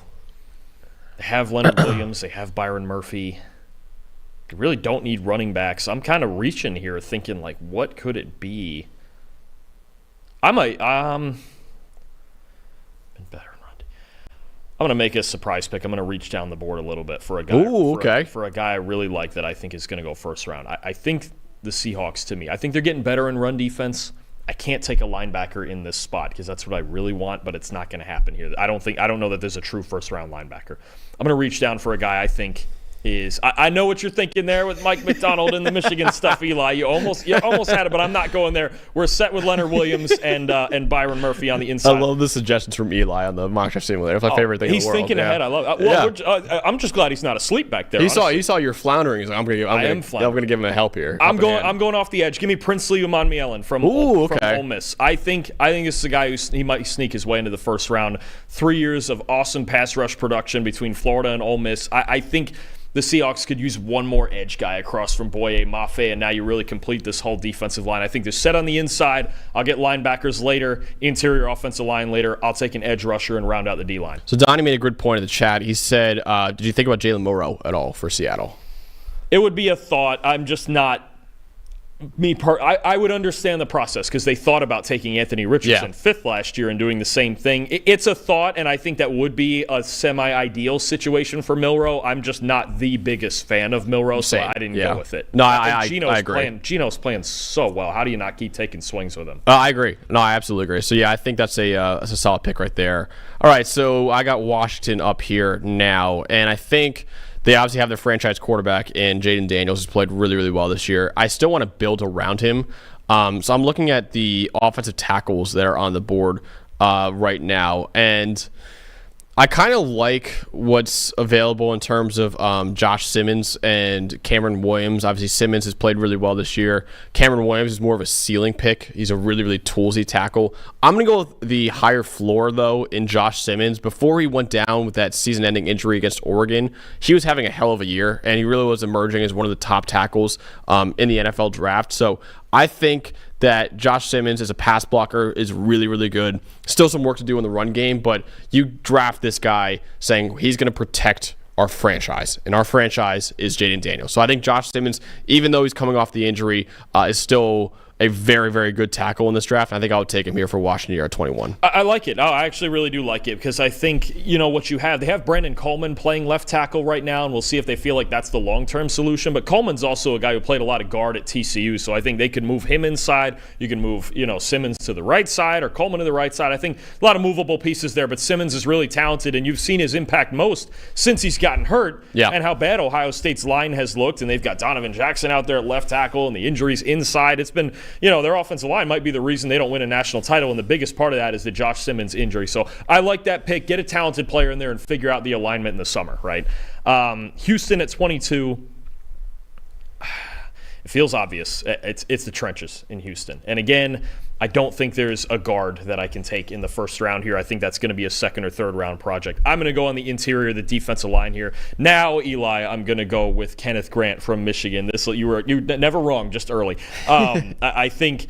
They have Leonard Williams. They have Byron Murphy. They really don't need running backs. I'm kind of reaching here thinking like, what could it be? I might been better in run. I'm gonna make a surprise pick. I'm gonna reach down the board a little bit for a guy. For a guy I really like that I think is gonna go first round. I think the Seahawks, to me, I think they're getting better in run defense. I can't take a linebacker in this spot because that's what I really want, but it's not gonna happen here. I don't know that there's a true first round linebacker. I'm gonna reach down for a guy I think is I know what you're thinking there with Mike McDonald and the Michigan stuff, Eli. You almost had it, but I'm not going there. We're set with Leonard Williams and Byron Murphy on the inside. I love the suggestions from Eli on the mock draft simulator. It's my favorite thing in the world. He's thinking ahead. I love it. I'm just glad he's not asleep back there. He saw you're floundering. He's like, I'm gonna give him a help here. I'm going off the edge. Give me Princely Umanmielen from Ole Miss. I think this is a guy he might sneak his way into the first round. 3 years of awesome pass rush production between Florida and Ole Miss. I think the Seahawks could use one more edge guy across from Boye Mafe, and now you really complete this whole defensive line. I think they're set on the inside. I'll get linebackers later, interior offensive line later. I'll take an edge rusher and round out the D-line. So Donnie made a good point in the chat. He said, did you think about Jalen Milroe at all for Seattle? It would be a thought. I'm just not I would understand the process because they thought about taking Anthony Richardson 5th last year and doing the same thing. It's a thought, and I think that would be a semi-ideal situation for Milroe. I'm just not the biggest fan of Milroe, so I didn't go with it. No, I agree. Geno's playing so well. How do you not keep taking swings with him? I agree. No, I absolutely agree. So, yeah, I think that's a solid pick right there. All right, so I got Washington up here now, and I think they obviously have their franchise quarterback in Jaden Daniels, who's played really, really well this year. I still want to build around him. So I'm looking at the offensive tackles that are on the board right now. And I kind of like what's available in terms of Josh Simmons and Cameron Williams. Obviously, Simmons has played really well this year. Cameron Williams is more of a ceiling pick. He's a really, really toolsy tackle. I'm going to go with the higher floor, though, in Josh Simmons. Before he went down with that season-ending injury against Oregon, he was having a hell of a year, and he really was emerging as one of the top tackles in the NFL draft. So I think that Josh Simmons as a pass blocker is really, really good. Still some work to do in the run game, but you draft this guy saying he's going to protect our franchise, and our franchise is Jaden Daniels. So I think Josh Simmons, even though he's coming off the injury, is still a very, very good tackle in this draft. I think I would take him here for Washington here at 21. I like it. I actually really do like it because I think, what you have, they have Brandon Coleman playing left tackle right now, and we'll see if they feel like that's the long-term solution. But Coleman's also a guy who played a lot of guard at TCU, so I think they could move him inside. You can move, Simmons to the right side or Coleman to the right side. I think a lot of movable pieces there, but Simmons is really talented, and you've seen his impact most since he's gotten hurt and how bad Ohio State's line has looked, and they've got Donovan Jackson out there at left tackle and the injuries inside. It's been, their offensive line might be the reason they don't win a national title, and the biggest part of that is the Josh Simmons injury. So I like that pick. Get a talented player in there and figure out the alignment in the summer, right? Houston at 22. It feels obvious. It's the trenches in Houston. And again, I don't think there's a guard that I can take in the first round here. I think that's going to be a second or third round project. I'm going to go on the interior, the defensive line here. Now, Eli, I'm going to go with Kenneth Grant from Michigan. You're never wrong, just early. I think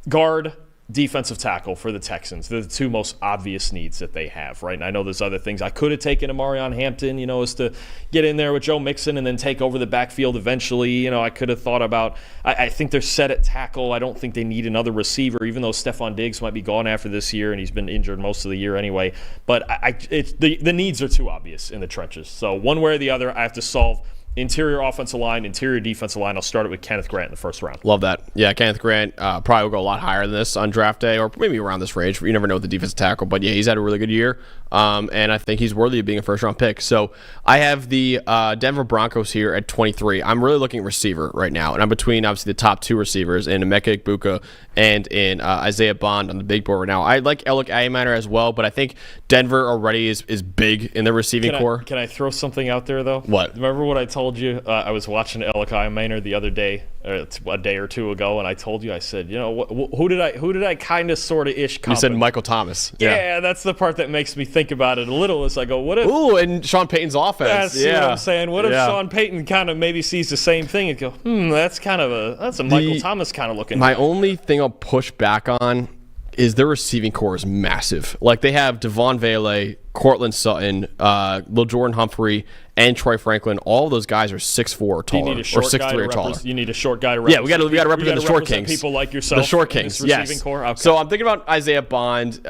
guard, defensive tackle for the Texans. They're the two most obvious needs that they have, right? And I know there's other things. I could have taken Amarion Hampton, is to get in there with Joe Mixon and then take over the backfield eventually. I could have thought about I think they're set at tackle. I don't think they need another receiver, even though Stephon Diggs might be gone after this year, and he's been injured most of the year anyway. But the needs are too obvious in the trenches. So one way or the other, I have to solve interior offensive line, interior defensive line. I'll start it with Kenneth Grant in the first round. Love that. Yeah, Kenneth Grant probably will go a lot higher than this on draft day, or maybe around this range. You never know with the defensive tackle. But yeah, he's had a really good year, and I think he's worthy of being a first-round pick. So I have the Denver Broncos here at 23. I'm really looking at receiver right now, and I'm between, obviously, the top two receivers in Emeka Egbuka and in Isaiah Bond on the big board right now. I like Alec Aymaner as well, but I think Denver already is big in the receiving core. Can I throw something out there, though? What? Remember what I told you? I was watching Alec Aymaner the other day, a day or two ago, and I told you, I said, who did I kind of sort of ish comp? You said Michael Thomas. Yeah, that's the part that makes me think about it a little. Is I go, what if? Ooh, and Sean Payton's offense. That's what I'm saying. What if Sean Payton kind of maybe sees the same thing and go, that's a Michael Thomas kind of looking. My only thing I'll push back on is their receiving core is massive. Like they have Devon Vele, Cortland Sutton, Lil Jordan Humphrey, and Troy Franklin. All of those guys are 6'4" or taller, or 6'3" or taller. You need a short guy to represent. Yeah, we got to represent the short kings. People like yourself. The short kings, yes. Core? Okay. So I'm thinking about Isaiah Bond.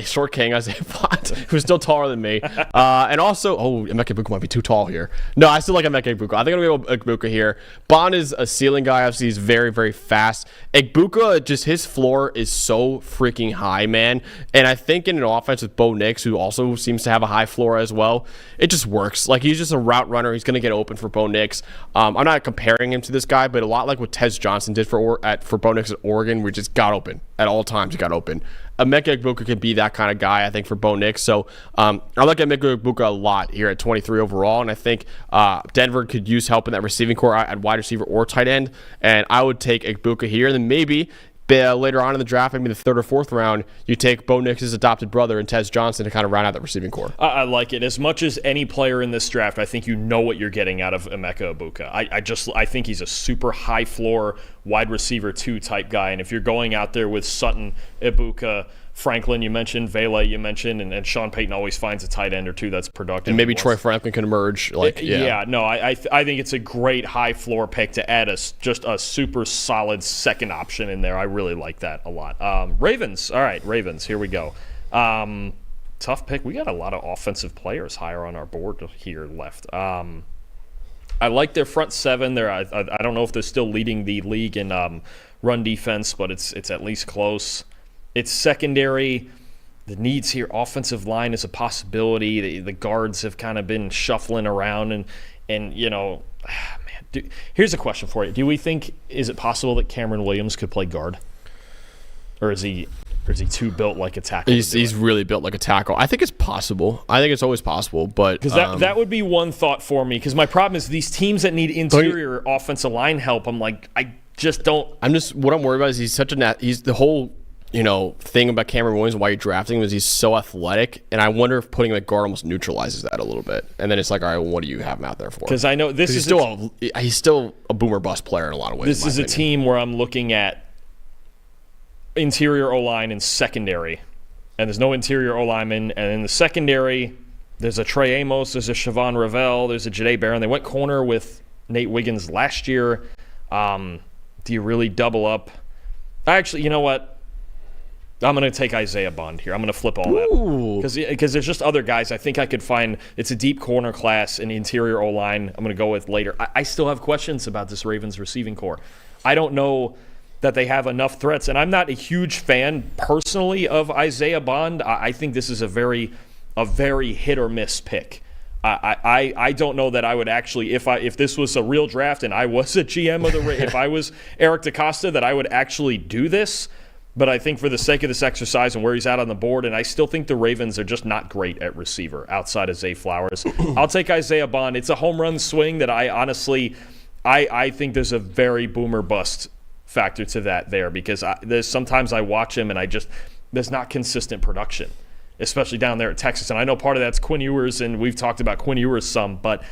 Short king Isaiah Bond, who's still taller than me. And also, Emeka Egbuka might be too tall here. No, I still like Emeka Egbuka. I think I'm going to go Egbuka here. Bond is a ceiling guy. Obviously, he's very, very fast. Egbuka, just his floor is so freaking high, man. And I think in an offense with Bo Nix, who also seems to have a high floor as well, it just works. Like, he's just a route runner. He's going to get open for Bo Nix. I'm not comparing him to this guy, but a lot like what Tez Johnson did for Bo Nix at Oregon, we just got open. At all times, he got open. Emeka Egbuka could be that kind of guy, I think, for Bo Nix. So I like Emeka Egbuka a lot here at 23 overall, and I think Denver could use help in that receiving core at wide receiver or tight end, and I would take Egbuka here. And then maybe later on in the draft, maybe the third or fourth round, you take Bo Nix's adopted brother and Tez Johnson to kind of round out that receiving core. I like it. As much as any player in this draft, I think you know what you're getting out of Emeka Egbuka. I think he's a super high floor wide receiver 2 type guy. And if you're going out there with Sutton, Egbuka, Franklin, you mentioned, Vele, you mentioned, and Sean Payton always finds a tight end or two that's productive. And maybe Troy Franklin can emerge. I think it's a great high floor pick to add just a super solid second option in there. I really like that a lot. Ravens. All right, Ravens. Here we go. Tough pick. We got a lot of offensive players higher on our board here left. I like their front seven. I don't know if they're still leading the league in run defense, but it's at least close. It's secondary. The needs here, offensive line is a possibility. The guards have kind of been shuffling around, and here's a question for you. Is it possible that Cameron Williams could play guard? Or is he too built like a tackle? He's really built like a tackle. I think it's possible. I think it's always possible, but because that would be one thought for me. Because my problem is these teams that need interior offensive line help. I'm like, I just don't. What I'm worried about is he's the whole thing about Cameron Williams and why you're drafting him is he's so athletic, and I wonder if putting him at guard almost neutralizes that a little bit. And then it's like, all right, well, what do you have him out there for? Because I know he's still a boomer bust player in a lot of ways. This is a team where I'm looking at interior O-line and secondary, and there's no interior O-lineman. And in the secondary, there's a Trey Amos, there's a Siobhan Ravel, there's a Jahdae Barron. They went corner with Nate Wiggins last year. Do you really double up? Actually, you know what? I'm going to take Isaiah Bond here. I'm going to flip all that. Because there's just other guys I think I could find. It's a deep corner class, an interior O-line I'm going to go with later. I still have questions about this Ravens receiving core. I don't know that they have enough threats, and I'm not a huge fan personally of Isaiah Bond. I think this is a very hit-or-miss pick. I don't know that I would actually, if this was a real draft and I was a GM of the if I was Eric DeCosta, that I would actually do this. But I think for the sake of this exercise and where he's at on the board, and I still think the Ravens are just not great at receiver outside of Zay Flowers. I'll take Isaiah Bond. It's a home run swing that I honestly, I think there's a very boomer bust factor to that there, because there's sometimes I watch him and there's not consistent production, especially down there at Texas. And I know part of that's Quinn Ewers, and we've talked about Quinn Ewers some, but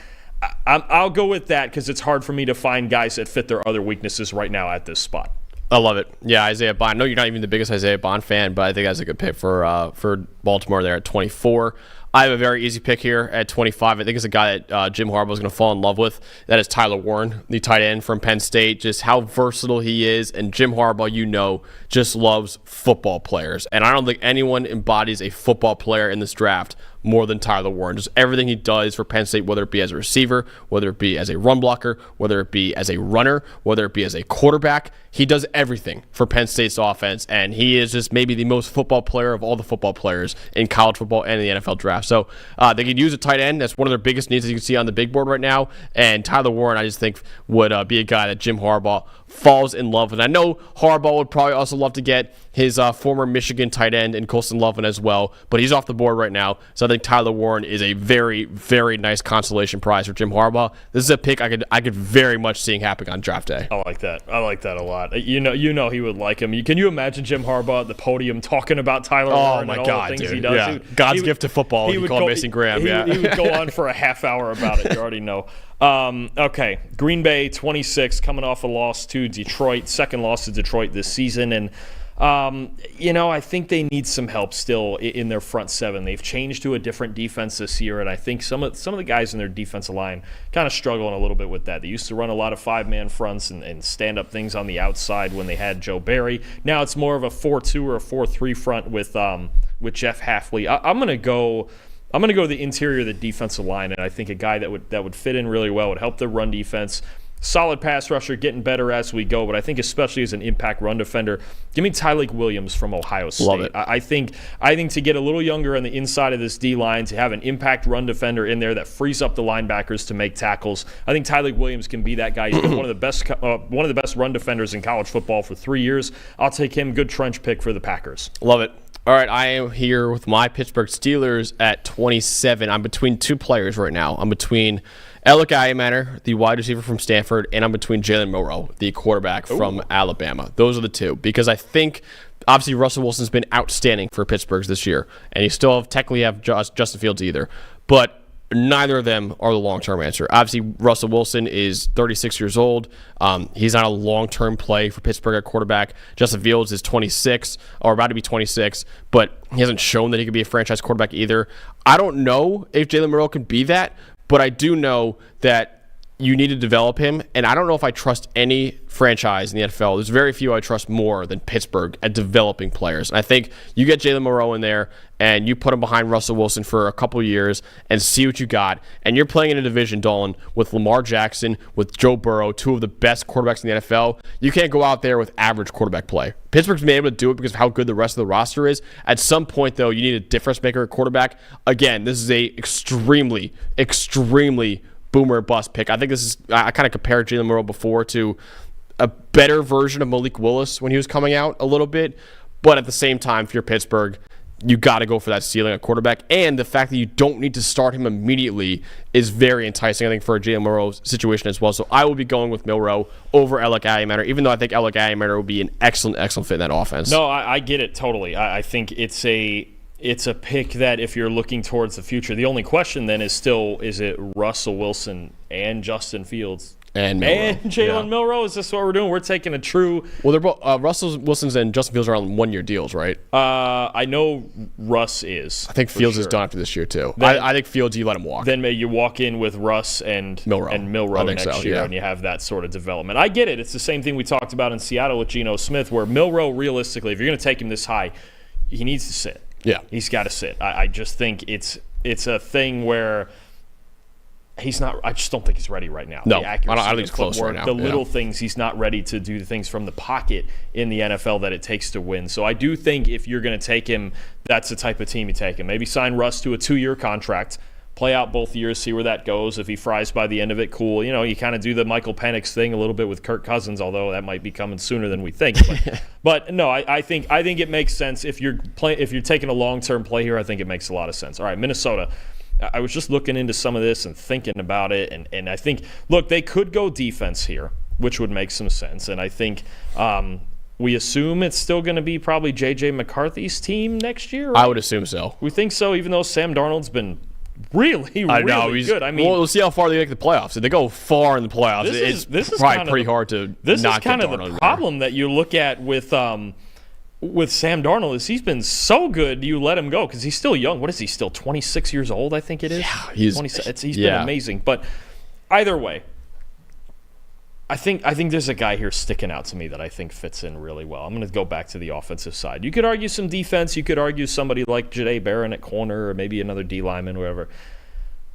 I'll go with that because it's hard for me to find guys that fit their other weaknesses right now at this spot. I love it. Yeah, Isaiah Bond. I know you're not even the biggest Isaiah Bond fan, but I think that's a good pick for Baltimore there at 24. I have a very easy pick here at 25. I think it's a guy that Jim Harbaugh is going to fall in love with. That is Tyler Warren, the tight end from Penn State. Just how versatile he is. And Jim Harbaugh, just loves football players. And I don't think anyone embodies a football player in this draft more than Tyler Warren. Just everything he does for Penn State, whether it be as a receiver, whether it be as a run blocker, whether it be as a runner, whether it be as a quarterback, he does everything for Penn State's offense, and he is just maybe the most football player of all the football players in college football and in the NFL draft. So they could use a tight end. That's one of their biggest needs, as you can see on the big board right now, and Tyler Warren, I just think, would be a guy that Jim Harbaugh falls in love with. I know Harbaugh would probably also love to get his former Michigan tight end in Colston Loveland as well, but he's off the board right now, so I think Tyler Warren is a very, very nice consolation prize for Jim Harbaugh. This is a pick I could very much see happening on draft day. I like that a lot. You know he would like him. Can you imagine Jim Harbaugh at the podium talking about Tyler Warren and all the things he does? Yeah. God's gift to football, he called Mason Graham. He would go on for a half hour about it. You already know. Okay, Green Bay 26, coming off a loss to Detroit, second loss to Detroit this season, and I think they need some help still in their front seven. They've changed to a different defense this year, and I think some of the guys in their defensive line kind of struggling a little bit with that. They used to run a lot of five-man fronts and stand up things on the outside when they had Joe Barry. Now it's more of a 4-2 or a 4-3 front with Jeff Hafley. I'm gonna go to the interior of the defensive line, and I think a guy that would fit in really well, would help the run defense. Solid pass rusher, getting better as we go, but I think especially as an impact run defender, give me Tyleik Williams from Ohio State. Love it. I think to get a little younger on the inside of this D-line, to have an impact run defender in there that frees up the linebackers to make tackles, I think Tyleik Williams can be that guy. He's been one of the best run defenders in college football for 3 years. I'll take him. Good trench pick for the Packers. Love it. All right, I am here with my Pittsburgh Steelers at 27. I'm between two players right now. I'm between Alec Ayematter, the wide receiver from Stanford, and I'm between Jalen Milroe, the quarterback from Alabama. Those are the two, because I think obviously Russell Wilson's been outstanding for Pittsburgh this year, and you still technically have Justin Fields either, but neither of them are the long-term answer. Obviously, Russell Wilson is 36 years old. He's not a long-term play for Pittsburgh at quarterback. Justin Fields is 26, or about to be 26, but he hasn't shown that he could be a franchise quarterback either. I don't know if Jalen Milroe can be that, but I do know that you need to develop him, and I don't know if I trust any franchise in the NFL. There's very few I trust more than Pittsburgh at developing players. And I think you get Jalen Milroe in there, and you put him behind Russell Wilson for a couple years and see what you got. And you're playing in a division, Dalton, with Lamar Jackson, with Joe Burrow, two of the best quarterbacks in the NFL. You can't go out there with average quarterback play. Pittsburgh's been able to do it because of how good the rest of the roster is. At some point, though, you need a difference maker at quarterback. Again, this is a extremely boomer bust pick. I think I kind of compared Jalen Milroe before to a better version of Malik Willis when he was coming out a little bit. But at the same time, if you're Pittsburgh, you got to go for that ceiling at quarterback. And the fact that you don't need to start him immediately is very enticing, I think, for a Jalen Milroe situation as well. So I will be going with Milroe over Alec Ayematter, even though I think Alec Ayematter will be an excellent fit in that offense. No, I get it totally. I think it's a pick that if you're looking towards the future, the only question then is it Russell Wilson and Justin Fields and Milroe. And Jalen Milroe, is this what we're doing? We're taking a true. Well, they're both Russell Wilson's and Justin Fields are on 1-year deals, right? I know Russ is. I think Fields is done after this year too. I think Fields, you let him walk. Then maybe you walk in with Russ and Milroe next year, and you have that sort of development. I get it. It's the same thing we talked about in Seattle with Geno Smith, where Milroe, realistically, if you're going to take him this high, he needs to sit. Yeah, he's got to sit. I just think it's a thing where. He's not. I just don't think he's ready right now. No, the accuracy, I don't think he's close right now. The little things, he's not ready to do the things from the pocket in the NFL that it takes to win. So I do think if you're going to take him, that's the type of team you take him. Maybe sign Russ to a 2-year contract, play out both years, see where that goes. If he fries by the end of it, cool. You kind of do the Michael Penix thing a little bit with Kirk Cousins, although that might be coming sooner than we think. But no, I think it makes sense if you're taking a long-term play here. I think it makes a lot of sense. All right, Minnesota. I was just looking into some of this and thinking about it, and I think, look, they could go defense here, which would make some sense. And I think we assume it's still going to be probably J.J. McCarthy's team next year, right? I would assume so. We think so, even though Sam Darnold's been really good. I mean, we'll see how far they make the playoffs. If they go far in the playoffs, this is probably pretty hard to This not is kind get of Darnold the problem that you look at with Sam Darnold is he's been so good you let him go because he's still young. What is he, still 26 years old, I think it is? Yeah, he's been amazing. But either way, I think there's a guy here sticking out to me that I think fits in really well. I'm going to go back to the offensive side. You could argue some defense. You could argue somebody like Jahdae Barron at corner or maybe another D lineman, whatever.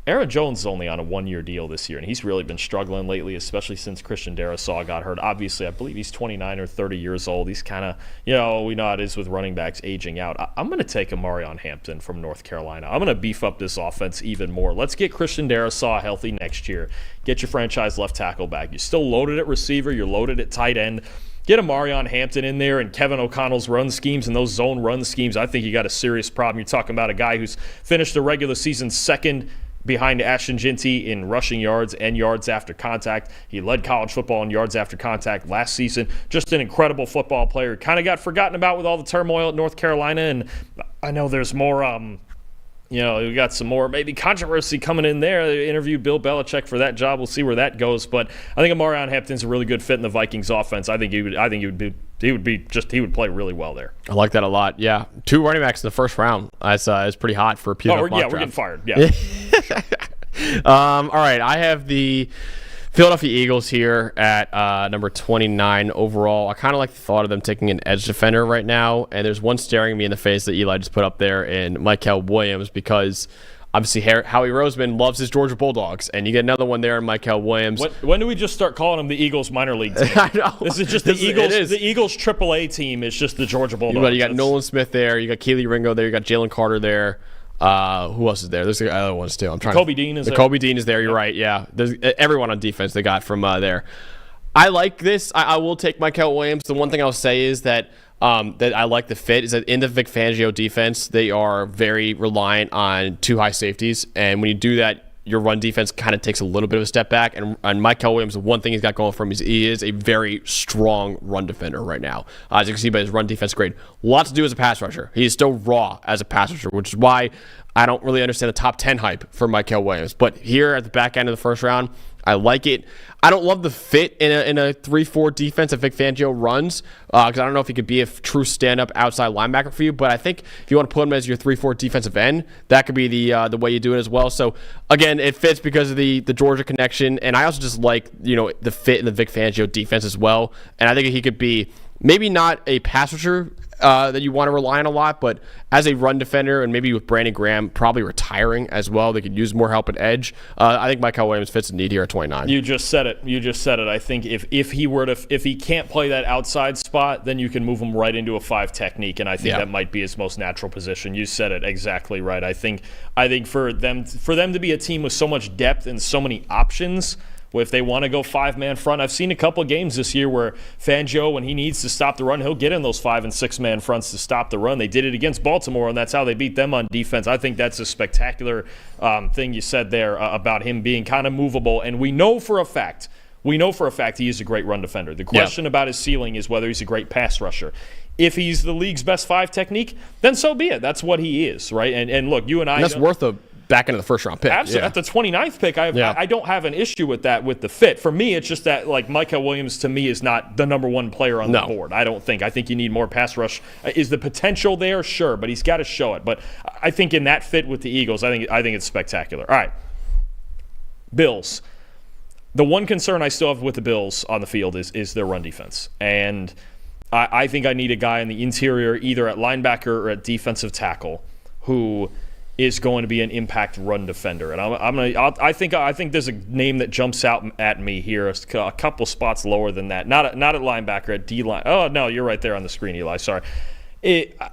Aaron Jones is only on a 1-year deal this year, and he's really been struggling lately, especially since Christian Darrisaw got hurt. Obviously, I believe he's 29 or 30 years old. He's kind of, we know how it is with running backs aging out. I'm going to take Amarion Hampton from North Carolina. I'm going to beef up this offense even more. Let's get Christian Darrisaw healthy next year. Get your franchise left tackle back. You're still loaded at receiver. You're loaded at tight end. Get Amarion Hampton in there and Kevin O'Connell's run schemes and those zone run schemes. I think you got a serious problem. You're talking about a guy who's finished the regular season second behind Ashton Jeanty in rushing yards and yards after contact. He led college football in yards after contact last season. Just an incredible football player. Kind of got forgotten about with all the turmoil at North Carolina, and I know there's more we got some more maybe controversy coming in there. They interviewed Bill Belichick for that job. We'll see where that goes. But I think Amarion Hampton's a really good fit in the Vikings offense. I think he would play really well there. I like that a lot. Yeah, 2 running backs in the first round. That's pretty hot for a PFF mock draft. We're getting fired. Yeah. Sure. All right, I have the Philadelphia Eagles here at number 29 overall. I kind of like the thought of them taking an edge defender right now, and there's one staring me in the face that Eli just put up there in Michael Williams, because obviously Howie Roseman loves his Georgia Bulldogs, and you get another one there in Michael Williams. When do we just start calling them the Eagles minor league team? I know. This is just the Eagles. The Eagles AAA team is just the Georgia Bulldogs. You got Nolan Smith there. You got Keely Ringo there. You got Jalen Carter there. Who else is there? There's the other ones too. Kobe Dean is there. Kobe Dean is there. You're right. Yeah. There's everyone on defense they got from there. I like this. I will take Michael Williams. The one thing I'll say is that I like the fit is that in the Vic Fangio defense, they are very reliant on 2 high safeties. And when you do that, your run defense kind of takes a little bit of a step back. And Michael Williams, the one thing he's got going for him is he is a very strong run defender right now. As you can see by his run defense grade. Lots to do as a pass rusher. He is still raw as a pass rusher, which is why I don't really understand the top 10 hype for Michael Williams. But here at the back end of the first round, I like it. I don't love the fit in a 3-4 defense that Vic Fangio runs because I don't know if he could be a true stand-up outside linebacker for you. But I think if you want to put him as your 3-4 defensive end, that could be the way you do it as well. So again, it fits because of the Georgia connection, and I also just like the fit in the Vic Fangio defense as well. And I think he could be maybe not a pass rusher that you want to rely on a lot, but as a run defender, and maybe with Brandon Graham probably retiring as well, they could use more help at edge. I think Michael Williams fits the need here at 29. You just said it. I think if he can't play that outside spot, then you can move him right into a 5 technique, and I think that might be his most natural position. You said it exactly right. I think for them to be a team with so much depth and so many options. If they want to go 5-man front, I've seen a couple of games this year where Fangio, when he needs to stop the run, he'll get in those 5- and 6-man fronts to stop the run. They did it against Baltimore, and that's how they beat them on defense. I think that's a spectacular thing you said there about him being kind of movable. And we know for a fact he is a great run defender. The question about his ceiling is whether he's a great pass rusher. If he's the league's best 5 technique, then so be it. That's what he is, right? And look, you and I. And that's worth back into the first round pick. Absolutely. At the 29th pick, I don't have an issue with that with the fit. For me, it's just that like Micah Williams to me is not the number one player on the board. I think you need more pass rush. Is the potential there? Sure, but he's got to show it. But I think in that fit with the Eagles, I think it's spectacular. All right. Bills. The one concern I still have with the Bills on the field is their run defense. And I think I need a guy in the interior, either at linebacker or at defensive tackle, who is going to be an impact run defender. And I think there's a name that jumps out at me here, a couple spots lower than that. Not at linebacker, at D-line. Oh, no, you're right there on the screen, Eli. Sorry.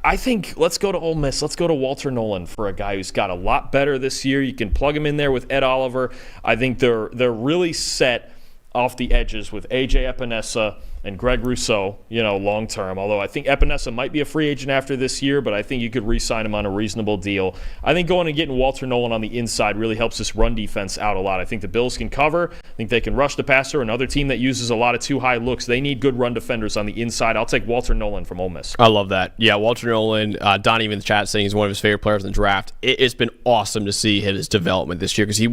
I think let's go to Ole Miss. Let's go to Walter Nolan for a guy who's got a lot better this year. You can plug him in there with Ed Oliver. I think they're really set off the edges with A.J. Epinesa and Greg Rousseau, long term. Although I think Epinesa might be a free agent after this year, but I think you could re-sign him on a reasonable deal. I think going and getting Walter Nolan on the inside really helps this run defense out a lot. I think the Bills can cover. I think they can rush the passer. Another team that uses a lot of too high looks, they need good run defenders on the inside. I'll take Walter Nolan from Ole Miss. I love that. Yeah, Walter Nolan, Donnie in the chat saying he's one of his favorite players in the draft. It's been awesome to see his development this year because he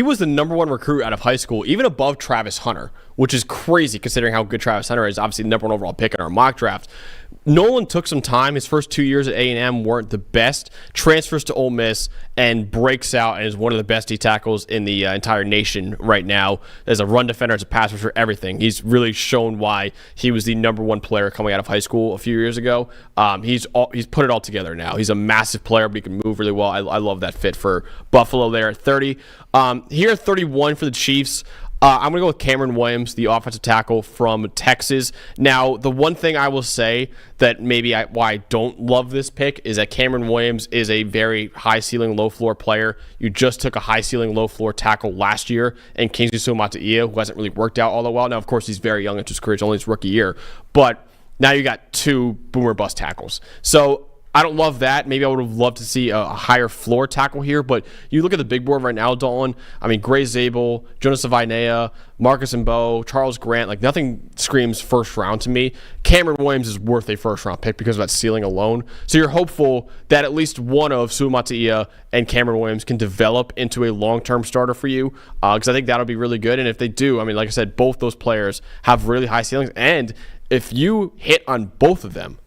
was the number one recruit out of high school, even above Travis Hunter, which is crazy considering how good Travis Hunter is, obviously the number one overall pick in our mock draft. Nolan took some time. His first 2 years at A&M weren't the best. Transfers to Ole Miss and breaks out and is one of the best D tackles in the entire nation right now. As a run defender, as a pass rusher, everything. He's really shown why he was the number one player coming out of high school a few years ago. He's put it all together now. He's a massive player, but he can move really well. I love that fit for Buffalo there at 30. Here at 31 for the Chiefs, I'm going to go with Cameron Williams, the offensive tackle from Texas. Now, the one thing I will say that why I don't love this pick is that Cameron Williams is a very high-ceiling, low-floor player. You just took a high-ceiling, low-floor tackle last year, and Kingsley Suamataia, who hasn't really worked out all that well. Now, of course, he's very young into his career. It's only his rookie year. But now you got two boomer-bust tackles. So I don't love that. Maybe I would have loved to see a higher floor tackle here, but you look at the big board right now, Dalton. I mean, Gray Zabel, Jonas Avinea, Marcus Mbow, Charles Grant, like nothing screams first round to me. Cameron Williams is worth a first round pick because of that ceiling alone. So you're hopeful that at least one of Suamataia and Cameron Williams can develop into a long-term starter for you because I think that'll be really good. And if they do, I mean, like I said, both those players have really high ceilings. And if you hit on both of them,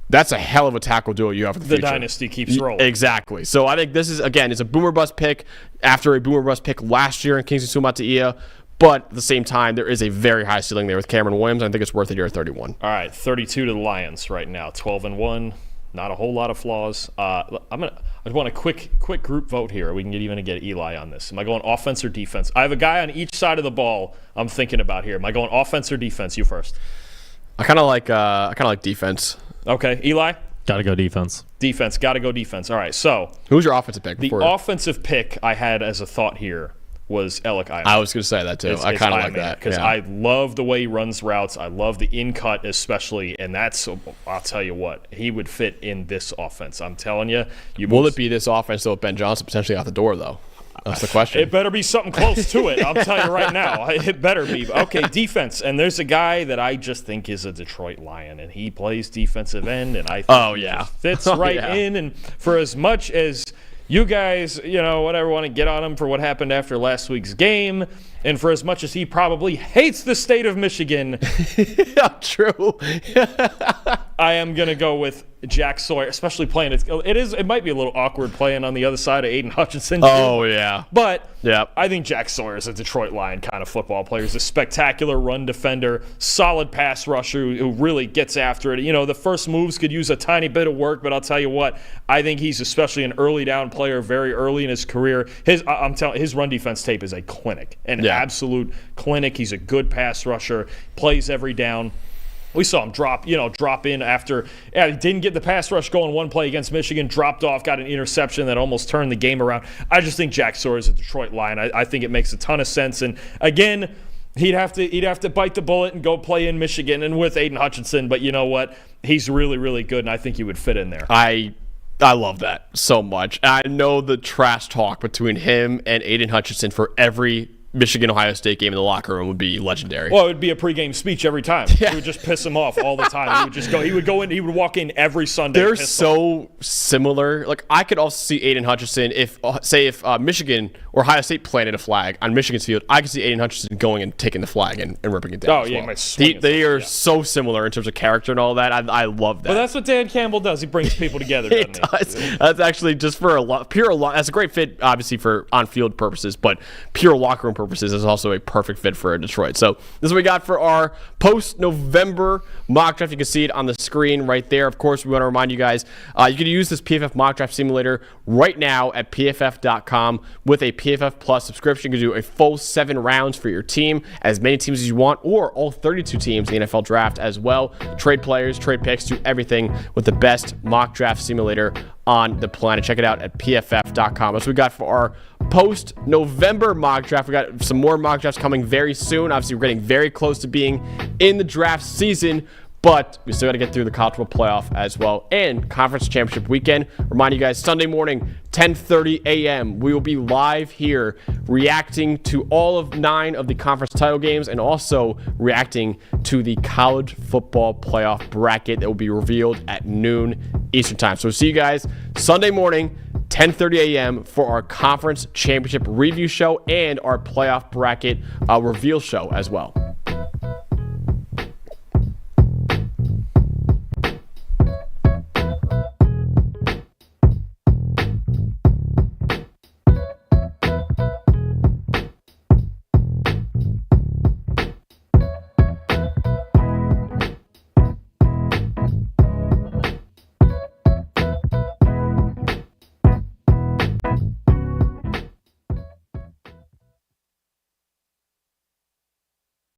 that's a hell of a tackle duo you have for the future. The dynasty keeps rolling. Exactly. So I think this is, again, it's a boomer bust pick after a boomer bust pick last year in Kingsley Suamataia. But at the same time, there is a very high ceiling there with Cameron Williams. I think it's worth it here at 31. All right, 32 to the Lions right now, 12-1. Not a whole lot of flaws. I just want a quick group vote here. We can even get Eli on this. Am I going offense or defense? I have a guy on each side of the ball I'm thinking about here. Am I going offense or defense? You first. I kind of like defense. Okay, Eli? Got to go defense. Defense, got to go defense. All right, so. Who's your offensive pick? The offensive pick I had as a thought here was Alec Iman. I was going to say that too. I kind of like that. Because I love the way he runs routes. I love the in-cut especially, and I'll tell you what, he would fit in this offense. I'm telling you. Will it be this offense, though, with Ben Johnson potentially out the door, though? That's the question. It better be something close to it. I'll tell you right now. It better be. Okay, defense. And there's a guy that I just think is a Detroit Lion, and he plays defensive end, and I think he fits right in. And for as much as you guys, whatever, want to get on him for what happened after last week's game, and for as much as he probably hates the state of Michigan. Yeah, true. I am going to go with Jack Sawyer, especially playing. It might be a little awkward playing on the other side of Aiden Hutchinson. Oh, yeah. But I think Jack Sawyer is a Detroit Lion kind of football player. He's a spectacular run defender, solid pass rusher who really gets after it. The first moves could use a tiny bit of work, but I'll tell you what, I think he's especially an early down player very early in his career. I'm telling his run defense tape is a clinic, an absolute clinic. He's a good pass rusher, plays every down. We saw him drop in after he didn't get the pass rush going one play against Michigan, dropped off, got an interception that almost turned the game around. I just think Jack Sawyer is a Detroit Lion. I think it makes a ton of sense. And again, he'd have to bite the bullet and go play in Michigan and with Aiden Hutchinson. But you know what? He's really, really good, and I think he would fit in there. I love that so much. I know the trash talk between him and Aiden Hutchinson for every Michigan-Ohio State game in the locker room would be legendary. Well, it would be a pregame speech every time. It would just piss him off all the time. He would just go. He would go in. He would walk in every Sunday. They're so similar. Like, I could also see Aiden Hutchinson if Michigan or Ohio State planted a flag on Michigan's field. I could see Aiden Hutchinson going and taking the flag and ripping it down. Oh yeah, well. They are so similar in terms of character and all that. I love that. But that's what Dan Campbell does. He brings people together. It does. That's actually just for that's a great fit, obviously for on-field purposes, but pure locker room purposes is also a perfect fit for Detroit. So this is what we got for our post-November mock draft. You can see it on the screen right there. Of course, we want to remind you guys, you can use this PFF mock draft simulator right now at pff.com with a PFF Plus subscription. You can do a full 7 rounds for your team, as many teams as you want, or all 32 teams in the NFL draft as well. Trade players, trade picks, do everything with the best mock draft simulator on the planet. Check it out at pff.com. That's what we got for our post-November mock draft. We got some more mock drafts coming very soon. Obviously, we're getting very close to being in the draft season, but we still got to get through the college football playoff as well and conference championship weekend. Remind you guys, Sunday morning, 10:30 a.m., we will be live here reacting to all of 9 of the conference title games and also reacting to the college football playoff bracket that will be revealed at noon Eastern time. So we'll see you guys Sunday morning, 10:30 a.m. for our conference championship review show and our playoff bracket reveal show as well.